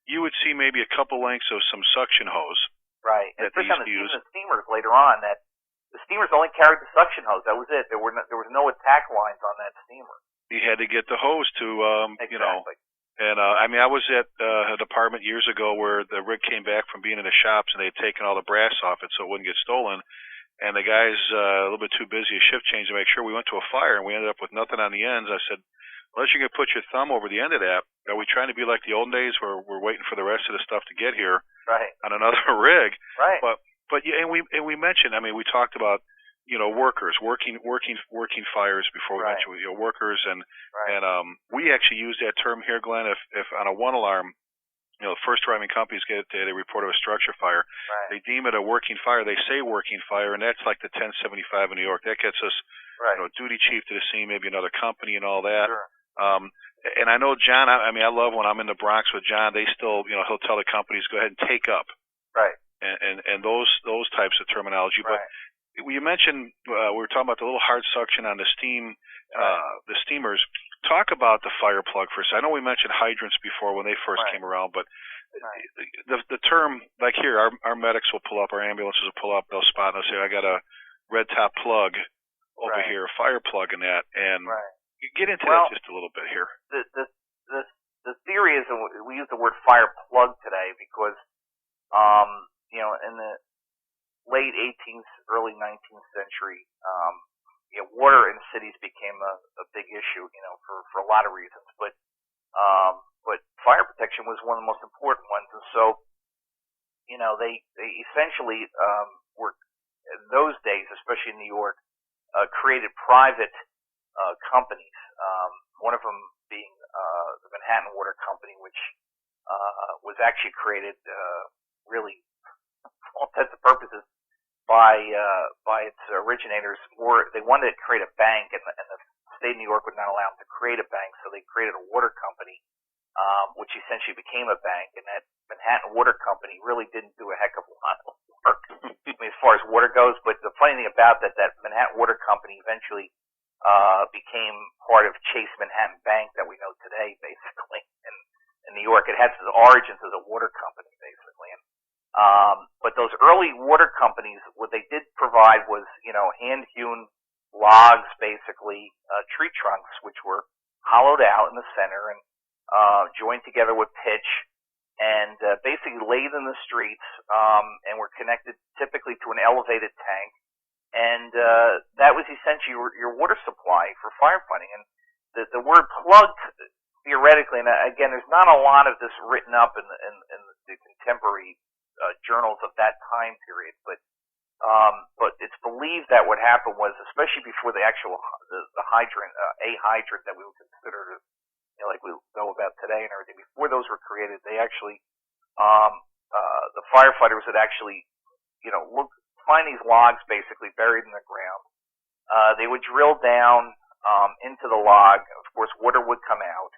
you would see maybe a couple lengths of some suction hose. Right. And especially on the steamers later on, that the steamers only carried the suction hose. That was it. There was no attack lines on that steamer. You had to get the hose to, exactly. And I was at a department years ago where the rig came back from being in the shops, and they had taken all the brass off it so it wouldn't get stolen. And the guys a little bit too busy, a shift change to make sure. We went to a fire, and we ended up with nothing on the ends. I said, unless you can put your thumb over the end of that, are we trying to be like the olden days where we're waiting for the rest of the stuff to get here on another rig? Right. But yeah, and we mentioned, we talked about workers, working fires before we mentioned, workers, and we actually use that term here, Glenn. If on a one alarm, first arriving companies they report of a structure fire, they deem it a working fire. They say working fire, and that's like the 1075 in New York. That gets us, duty chief to the scene, maybe another company and all that. Sure. And I know John. I love when I'm in the Bronx with John. They still, he'll tell the companies go ahead and take up, and those types of terminology, but. You mentioned we were talking about the little hard suction on the steam, the steamers. Talk about the fire plug first. I know we mentioned hydrants before when they first came around, but the term, like here, our medics will pull up, our ambulances will pull up, they'll spot and they'll say, I got a red top plug over here, a fire plug in that, and you get into that just a little bit here. The theory is, and we use the word fire plug today because, in the late 18th, early 19th century, water in cities became a big issue, for a lot of reasons. But fire protection was one of the most important ones, and so, they essentially were in those days, especially in New York, created private companies. One of them being the Manhattan Water Company, which was actually created really, for all intents and purposes, by its originators. They wanted to create a bank, and the state of New York would not allow them to create a bank, so they created a water company, which essentially became a bank. And that Manhattan Water Company really didn't do a heck of a lot of work, as far as water goes. But the funny thing about that Manhattan Water Company eventually became part of Chase Manhattan Bank that we know today, basically. In New York, it had its origins as a water company, basically. But those early water companies, what they did provide was, hand-hewn logs, basically, tree trunks, which were hollowed out in the center and joined together with pitch and basically laid in the streets and were connected typically to an elevated tank. And that was essentially your water supply for firefighting. And the word plug, theoretically, and again, there's not a lot of this written up in the contemporary journals of that time period, but it's believed that what happened was, especially before the actual the hydrant, a hydrant that we would consider, like we know about today and everything, before those were created, they actually the firefighters would actually find these logs basically buried in the ground. They would drill down into the log. Of course, water would come out,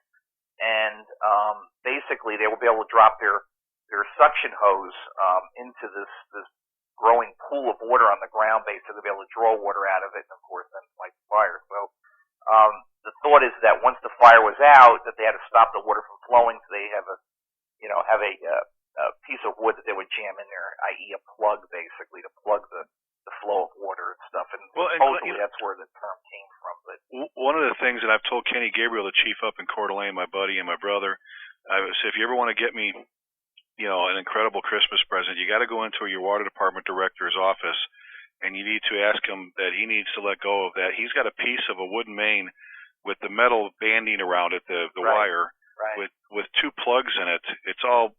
and basically they would be able to drop their suction hose into this growing pool of water on the ground, basically to be able to draw water out of it, and of course then light the fire. So the thought is that once the fire was out, that they had to stop the water from flowing, so they have a piece of wood that they would jam in there, i.e. a plug, basically to plug the flow of water and stuff. And supposedly that's where the term came from. But one of the things that I've told Kenny Gabriel, the chief up in Coeur d'Alene, my buddy and my brother, I said, if you ever want to get me an incredible Christmas present, you got to go into your water department director's office, and you need to ask him that he needs to let go of that. He's got a piece of a wooden main with the metal banding around it, the wire, with two plugs in it. It's all,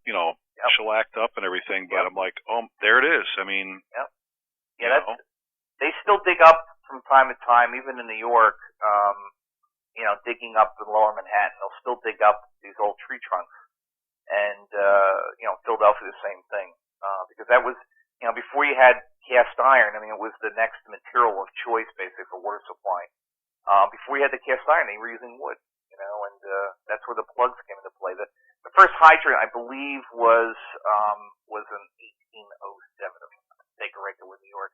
shellacked up and everything, but I'm like, oh, there it is. I mean, they still dig up from time to time, even in New York, digging up in lower Manhattan. They'll still dig up these old tree trunks. And, Philadelphia, the same thing. Because that was, before you had cast iron, it was the next material of choice, basically, for water supply. Before you had the cast iron, they were using wood, and that's where the plugs came into play. The first hydrant, I believe, was in 1807, if I'm not mistaken, right there with New York.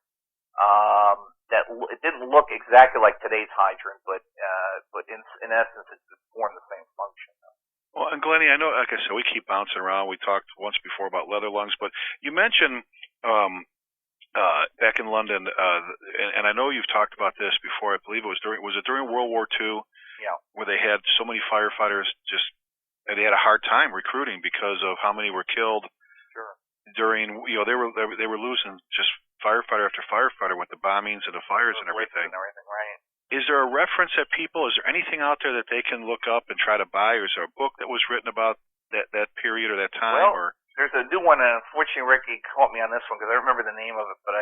It didn't look exactly like today's hydrant, but in essence, it performed the same function. Well, and Glennie, I know, like I said, we keep bouncing around. We talked once before about leather lungs, but you mentioned back in London, and I know you've talked about this before. I believe was it during World War II, where they had so many firefighters they had a hard time recruiting because of how many were killed. Sure. During they were losing just firefighter after firefighter with the bombings and the fires and everything. Right. Is there a reference that is there anything out there that they can look up and try to buy, or is there a book that was written about that period or that time? Well, there's a new one, and unfortunately, Ricky caught me on this one because I don't remember the name of it, but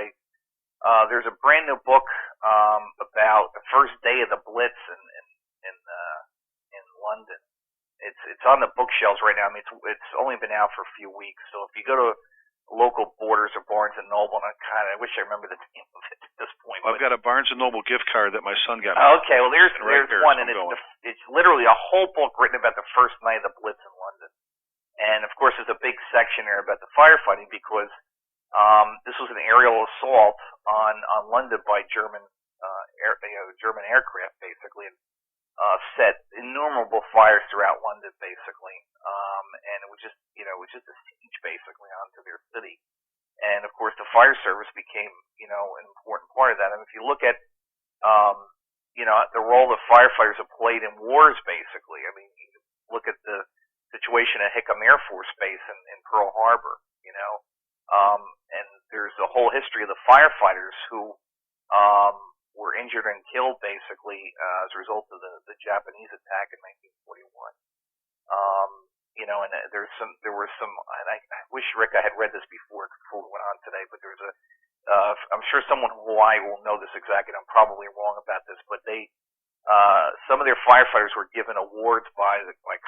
there's a brand new book about the first day of the Blitz in London. It's on the bookshelves right now. I mean, it's only been out for a few weeks. So if you go to local Borders or Barnes and Noble, and I wish I remember the name of it at this point. Well, I've got a Barnes and Noble gift card that my son got me. Okay, well there's one, and it's literally a whole book written about the first night of the Blitz in London. And of course, there's a big section there about the firefighting because this was an aerial assault on London by German aircraft, basically, and set innumerable fires throughout London, basically. And it was just a siege, basically, onto their city. And of course, the fire service became, an important part of that. And if you look at, the role that firefighters have played in wars, basically, I mean, you look at the situation at Hickam Air Force Base in Pearl Harbor, and there's a whole history of the firefighters who were injured and killed, basically, as a result of the Japanese attack in 1941. And there were some, and I wish, Rick, I had read this before we went on today, but there's I'm sure someone in Hawaii will know this exactly, and I'm probably wrong about this, but some of their firefighters were given awards by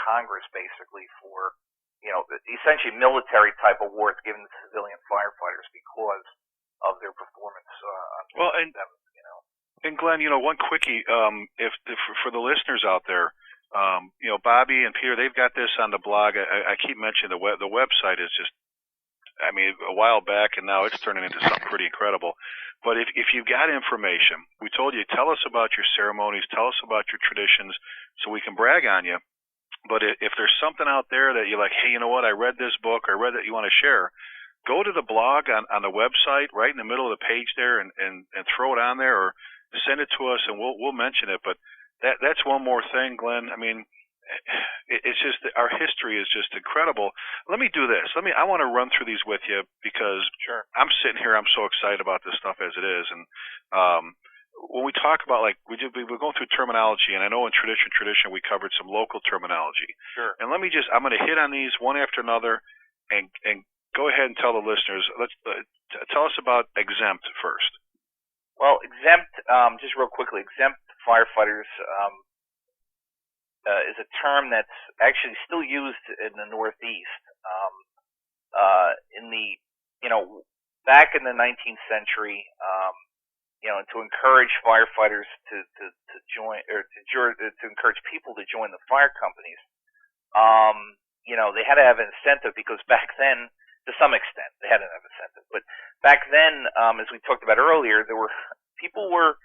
Congress, basically, for, essentially military type awards given to civilian firefighters because of their performance on them. And Glenn, one quickie, if for the listeners out there, Bobby and Peter, they've got this on the blog. I keep mentioning the website is just, I mean, a while back, and now it's turning into something pretty incredible. But if you've got information, we told you, tell us about your ceremonies, tell us about your traditions, so we can brag on you. But if there's something out there that you're like, hey, you know what, I read this book, or I read that you want to share, go to the blog on the website, right in the middle of the page there, and throw it on there, or send it to us, and we'll mention it. But that's one more thing, Glenn. I mean, it's just that our history is just incredible. Let me do this. I want to run through these with you because sure. I'm sitting here, I'm so excited about this stuff as it is. And when we talk about, like, we're going through terminology, and I know in tradition we covered some local terminology. Sure. And I'm going to hit on these one after another, and go ahead and tell the listeners. Tell us about exempt first. Well, exempt, just real quickly, exempt firefighters is a term that's actually still used in the Northeast. Back in the 19th century, to encourage firefighters to join, or to encourage people to join the fire companies, they had to have an incentive, because back then, to some extent, they had to have an incentive. But back then, as we talked about earlier, people were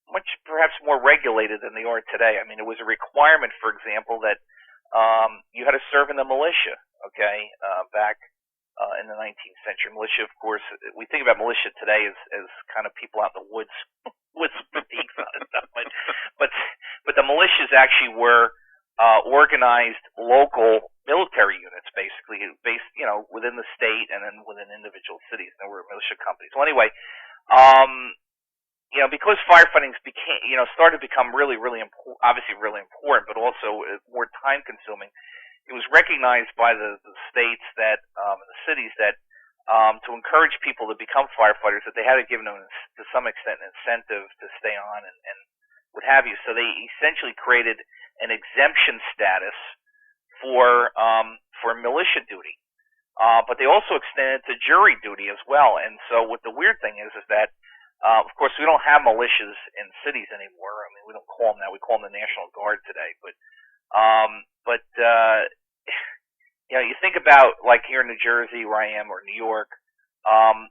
much perhaps more regulated than they are today. I mean, it was a requirement, for example, that you had to serve in the militia, back in the 19th century. Militia, of course, we think about militia today as kind of people out in the woods with fatigues on and stuff. But the militias actually were organized local military units, basically, based, within the state and then within individual cities. There were militia companies. Well, anyway, because firefighting started to become really, really important, obviously really important, but also more time consuming, it was recognized by the states that, the cities that, to encourage people to become firefighters, that they had to give them, to some extent, an incentive to stay on and what have you. So they essentially created an exemption status for militia duty. But they also extended to jury duty as well. And so what the weird thing is that, of course, we don't have militias in cities anymore. I mean, we don't call them that. We call them the National Guard today. But you think about, like, here in New Jersey where I am, or New York,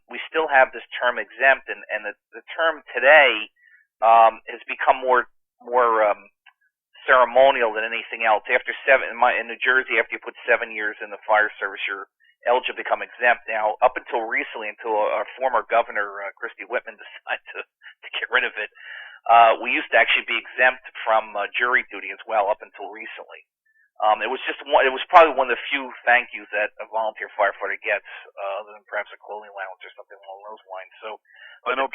we still have this term exempt, and the term today has become more ceremonial than anything else. After in New Jersey, after you put 7 years in the fire service, you're eligible to become exempt. Now, up until recently, until our former governor, Christie Whitman, decided to get rid of it, we used to actually be exempt from jury duty as well, up until recently. It was probably one of the few thank yous that a volunteer firefighter gets, other than perhaps a clothing allowance or something along those lines. So, I know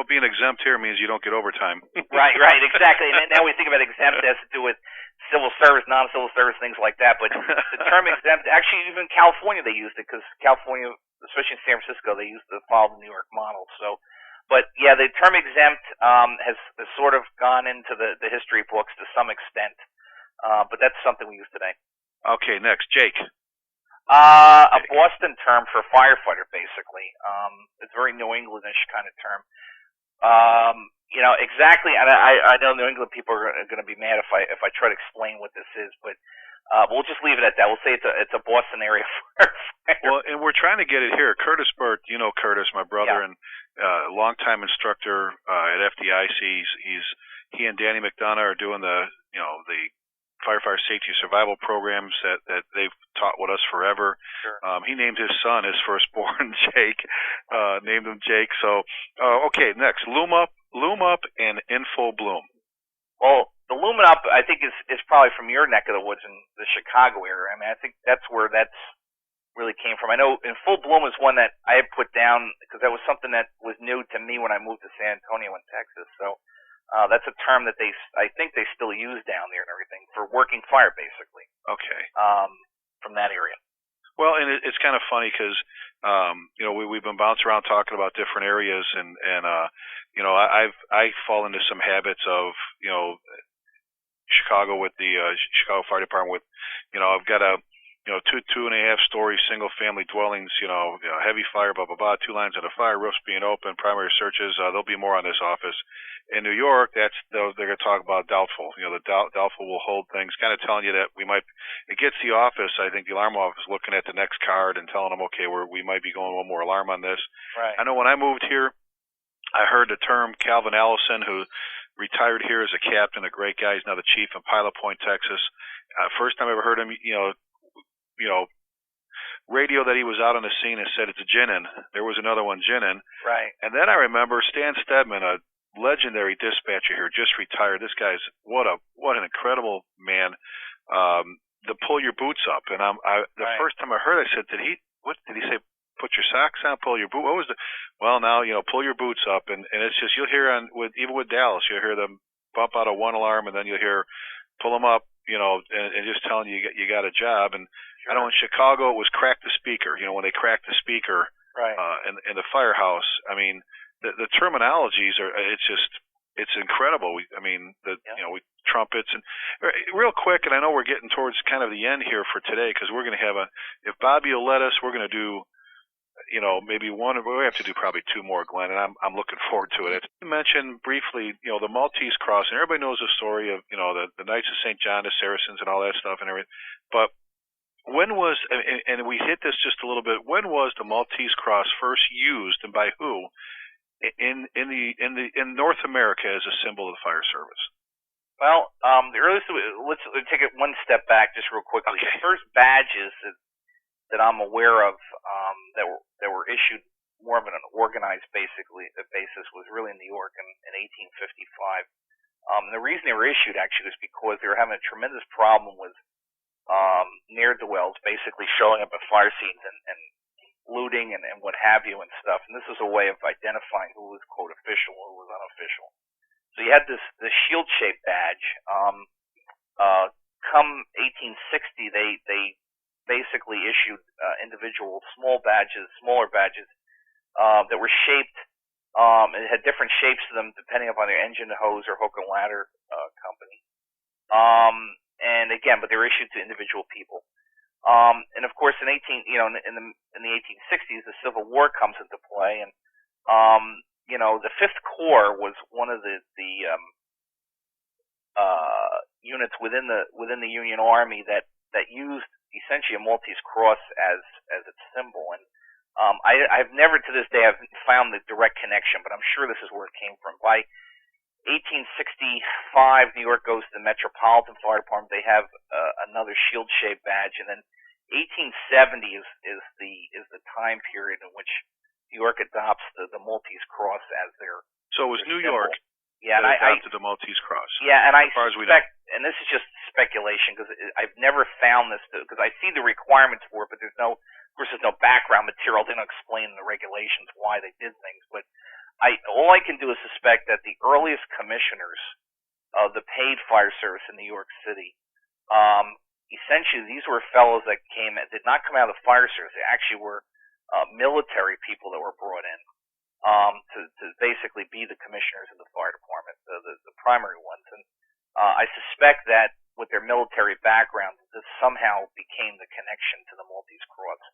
being exempt here means you don't get overtime. Right, exactly. And now we think about exempt as to do with civil service, non-civil service, things like that. But the term exempt, actually, even in California they used it, because California, especially in San Francisco, they used to follow the New York model. So, But yeah, the term exempt has sort of gone into the history books to some extent. But that's something we use today. Okay, next, Jake. A Boston term for firefighter, basically. It's a very New Englandish kind of term. Exactly. And I know New England people are going to be mad if I try to explain what this is, but we'll just leave it at that. We'll say it's a Boston area firefighter. Well, and we're trying to get it here. Curtis Burt, you know Curtis, my brother, and longtime instructor at FDIC. He and Danny McDonough are doing the firefighter safety survival programs that they've taught with us forever. Sure. He named his son, his firstborn, Jake. Named him Jake. So, okay, next, loom up, and in full bloom. Well, the looming up, I think, is probably from your neck of the woods in the Chicago area. I mean, I think that's where that's really came from. I know in full bloom is one that I had put down because that was something that was new to me when I moved to San Antonio in Texas. So that's a term that I think they still use down there and everything for working fire, basically. Okay. From that area. Well, and it's kind of funny because we've been bouncing around talking about different areas, and I fall into some habits of Chicago with the Chicago Fire Department with I've got a 2.5 story single family dwellings, heavy fire, blah blah blah, 2 lines of the fire, roofs being open, primary searches. There'll be more on this office. In New York, they're going to talk about doubtful. The doubtful will hold things, kind of telling you that it gets the office, I think the alarm office, looking at the next card and telling them, okay, we might be going one more alarm on this. Right. I know when I moved here, I heard the term Calvin Allison, who retired here as a captain, a great guy. He's now the chief in Pilot Point, Texas. First time I ever heard him, radio that he was out on the scene and said it's a ginin. There was another one, ginin. Right. And then I remember Stan Stedman, a legendary dispatcher here, just retired. This guy's what an incredible man. The pull your boots up, and the first time I heard, I said, what did he say? Put your socks on, pull your boot. What was the? Well, now pull your boots up, and it's just you'll hear even with Dallas, you'll hear them bump out of one alarm, and then you'll hear pull them up, and just telling you got a job. And sure. I know in Chicago it was crack the speaker. When they cracked the speaker, right, in the firehouse. I mean, the terminologies are it's incredible. We trumpets and real quick. And I know we're getting towards kind of the end here for today because we're going to have if Bobby will let us, we're going to do. Maybe one, or we have to do probably 2 more, Glenn, and I'm looking forward to it. You mentioned briefly, the Maltese Cross, and everybody knows the story of, the Knights of St. John, the Saracens, and all that stuff and everything. But when was, and we hit this just a little bit, when was the Maltese Cross first used, and by who, in North America as a symbol of the fire service? Well, the earliest, let's take it one step back just real quickly. Okay. The first badges that I'm aware of that were issued more of an organized basis was really in New York in 1855. The reason they were issued actually was because they were having a tremendous problem with ne'er-do-wells basically showing up at fire scenes and looting and what have you and stuff. And this was a way of identifying who was quote official and who was unofficial. So you had this shield-shaped badge. Come 1860, they basically issued individual smaller badges that were shaped. It had different shapes to them depending upon their engine, hose, or hook and ladder company. And again, but they were issued to individual people. And of course, in the 1860s, the Civil War comes into play, and the 5th Corps was one of the units within the Union Army that used essentially a Maltese Cross as its symbol. And I've never to this day I've found the direct connection, but I'm sure this is where it came from. By 1865, New York goes to the Metropolitan Fire Department. They have another shield-shaped badge, and then 1870 is the time period in which New York adopts the Maltese Cross as their. So it was New symbol. York. Yeah, that adopted the Maltese Cross. Yeah, and I as suspect, and this is just speculation because I've never found this because I see the requirements for it, but there's no background material. They don't explain in the regulations why they did things. But all I can do is suspect that the earliest commissioners of the paid fire service in New York City, essentially these were fellows that did not come out of the fire service. They actually were military people that were brought in. to basically be the commissioners of the fire department, the primary ones. And I suspect that with their military background, this somehow became the connection to the Maltese Cross.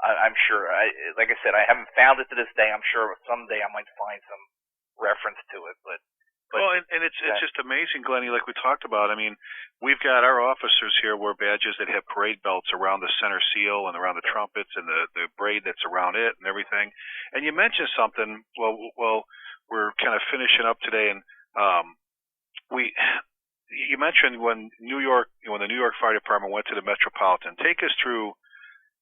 I'm sure, like I said, I haven't found it to this day. I'm sure someday I might find some reference to it, but well, and it's just amazing, Glenny, like we talked about. I mean, we've got our officers here wear badges that have parade belts around the center seal and around the trumpets and the braid that's around it and everything. And you mentioned something, well, we're kind of finishing up today, and you mentioned when the New York Fire Department went to the Metropolitan. Take us through,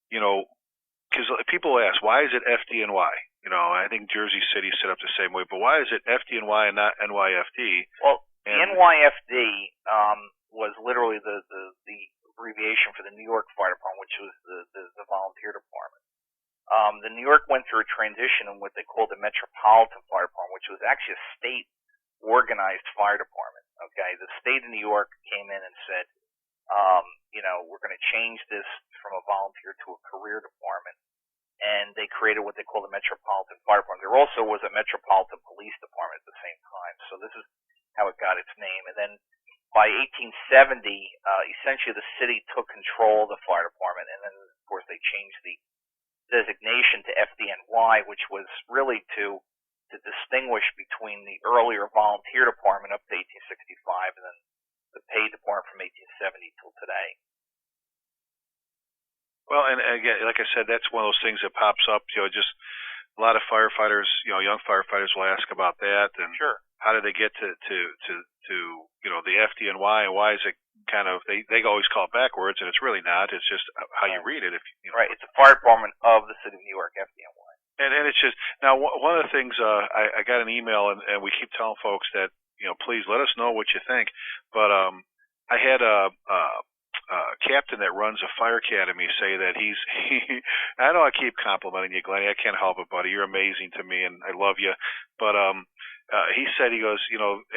because people ask, why is it FDNY? I think Jersey City set up the same way, but why is it FDNY and not NYFD? Well, NYFD was literally the abbreviation for the New York Fire Department, which was the volunteer department. The New York went through a transition in what they called the Metropolitan Fire Department, which was actually a state-organized fire department. Okay, the state of New York came in and said, we're going to change this from a volunteer to a career department. And they created what they call the Metropolitan Fire Department. There also was a Metropolitan Police Department at the same time. So this is how it got its name. And then by 1870, essentially the city took control of the fire department. And then, of course, they changed the designation to FDNY, which was really to distinguish between the earlier volunteer department up to 1865 and then the paid department from 1870 till today. Well, and again, like I said, that's one of those things that pops up. Just a lot of firefighters, young firefighters will ask about that, and sure, how do they get to the FDNY, and why is it kind of they always call it backwards, and it's really not. It's just how you read it. Right, it's the fire department of the city of New York, FDNY. And it's just now one of the things I got an email, and we keep telling folks that please let us know what you think, but I had a captain that runs a fire academy say that I know I keep complimenting you, Glenn. I can't help it, buddy. You're amazing to me, and I love you. But he said, he goes,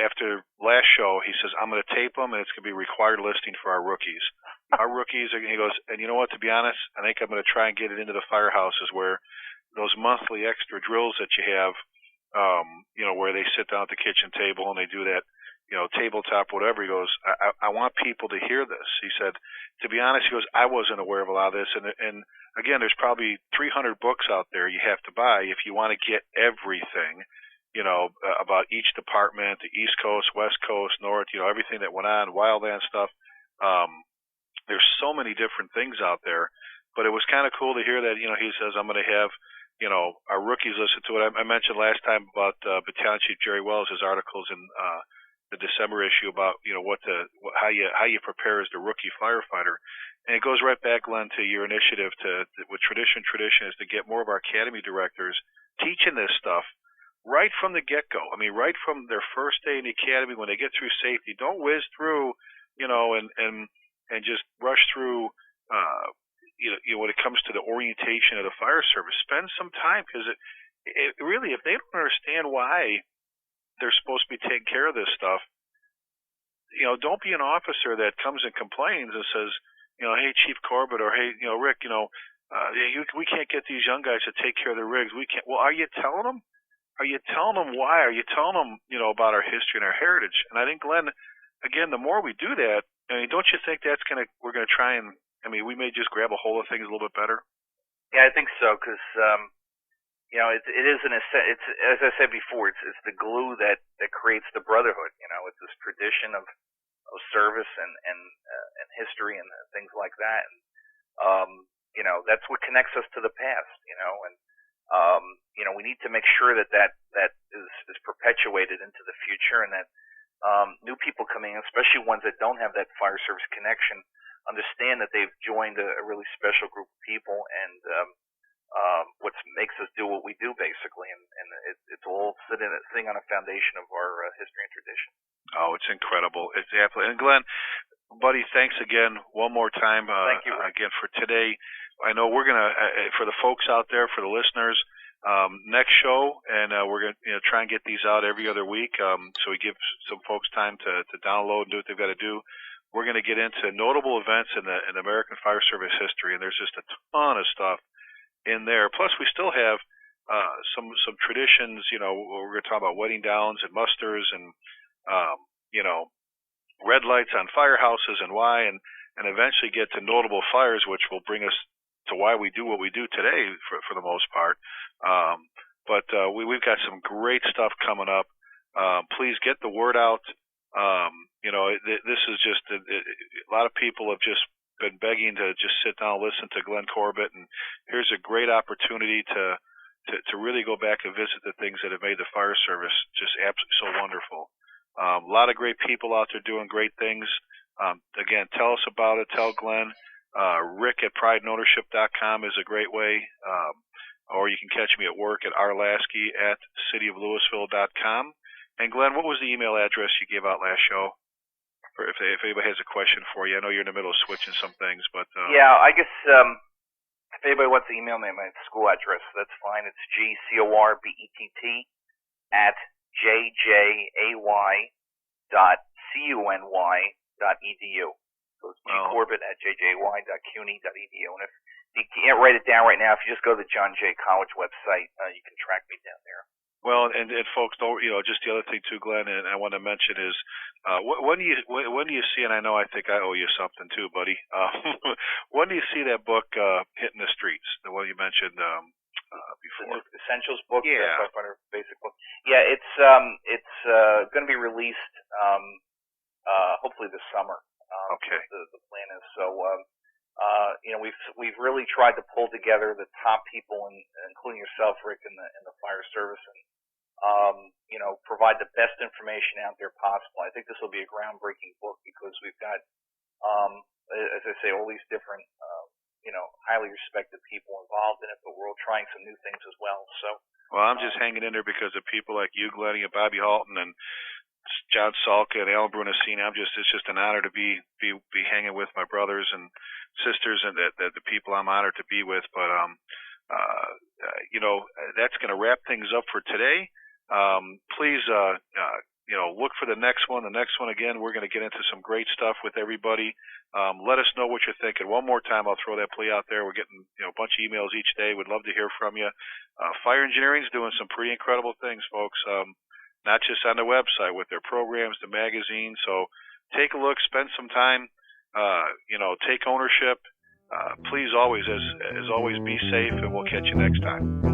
after last show, he says, I'm going to tape them, and it's going to be required listing for our rookies. Our rookies, he goes, and you know what, to be honest, I think I'm going to try and get it into the firehouses where those monthly extra drills that you have, where they sit down at the kitchen table and they do that, tabletop, whatever. He goes, I want people to hear this. He said, to be honest, he goes, I wasn't aware of a lot of this. And again, there's probably 300 books out there you have to buy if you want to get everything, about each department, the East Coast, West Coast, North, everything that went on, wildland stuff. There's so many different things out there, but it was kind of cool to hear that, he says, I'm going to have, our rookies listen to it. I mentioned last time about Battalion Chief Jerry Wells, his articles in the December issue about how you prepare as the rookie firefighter, and it goes right back, Glenn, to your initiative with tradition is to get more of our academy directors teaching this stuff right from the get-go. I mean, right from their first day in the academy when they get through safety. Don't whiz through, and just rush through. When it comes to the orientation of the fire service, spend some time, because it really, if they don't understand why they're supposed to be taking care of this stuff, don't be an officer that comes and complains and says, hey, Chief Corbett, or hey, Rick, we can't get these young guys to take care of their rigs. We can't. Well, are you telling them? Are you telling them why? Are you telling them, about our history and our heritage? And I think, Glenn, again, the more we do that, don't you think we're gonna try and, we may just grab a hold of things a little bit better? Yeah, I think so, because it is it's as I said before, it's the glue that creates the brotherhood. It's this tradition of service and history and things like that. And that's what connects us to the past. We need to make sure that is perpetuated into the future, and that new people coming in, especially ones that don't have that fire service connection, understand that they've joined a really special group of people, and what makes us do what we do, basically, and it's all sitting on a foundation of our history and tradition. Oh, it's incredible. It's absolutely. And Glenn, buddy, thanks again one more time. Thank you, Rick. Again for today. I know we're gonna for the folks out there, for the listeners, next show, and we're gonna try and get these out every other week, so we give some folks time to download and do what they've got to do. We're going to get into notable events in American Fire Service history, and there's just a ton of stuff in there. Plus, we still have some traditions. You know, we're going to talk about wedding downs and musters and you know, red lights on firehouses and why, and eventually get to notable fires, which will bring us to why we do what we do today for the most part. But we've got some great stuff coming up. Please get the word out. You know, this is just a lot of people have just been begging to just sit down and listen to Glenn Corbett, and here's a great opportunity to really go back and visit the things that have made the fire service just absolutely so wonderful. A lot of great people out there doing great things. Again, tell us about it. Tell Glenn. Rick at prideandownership.com is a great way. Or you can catch me at work at rlasky@cityoflouisville.com. And Glenn, what was the email address you gave out last show? If anybody has a question for you. I know you're in the middle of switching some things, but yeah, I guess if anybody wants to email me my school address, that's fine. It's gcorbett@jjay.cuny.edu. So it's gcorbett@jjay.cuny.edu. And if you can't write it down right now, if you just go to the John Jay College website, you can track me down there. Well, and folks, don't, you know, just the other thing too, Glenn, and I want to mention is, when do you see, and I know I think I owe you something too, buddy. When do you see that book hitting the streets? The one you mentioned before. The Essentials book, yeah, basic book. Yeah, it's going to be released hopefully this summer. Okay. The plan is so. You know, we've really tried to pull together the top people, including yourself, Rick, in the fire service, and you know, provide the best information out there possible. I think this will be a groundbreaking book because we've got, as I say, all these different, you know, highly respected people involved in it, but we're all trying some new things as well. So. Well, I'm just hanging in there because of people like you, Glenn, and Bobby Halton, and John Salka and Alan Brunacini. It's just an honor to be hanging with my brothers and sisters and the people I'm honored to be with. But you know, that's going to wrap things up for today. Please you know, look for the next one. The next one, again, we're going to get into some great stuff with everybody. Let us know what you're thinking. One more time, I'll throw that plea out there. We're getting, you know, a bunch of emails each day. We'd love to hear from you. Fire Engineering's doing some pretty incredible things, folks. Not just on the website, with their programs, the magazine. So take a look, spend some time, you know, take ownership. Please always, as always, be safe, and we'll catch you next time.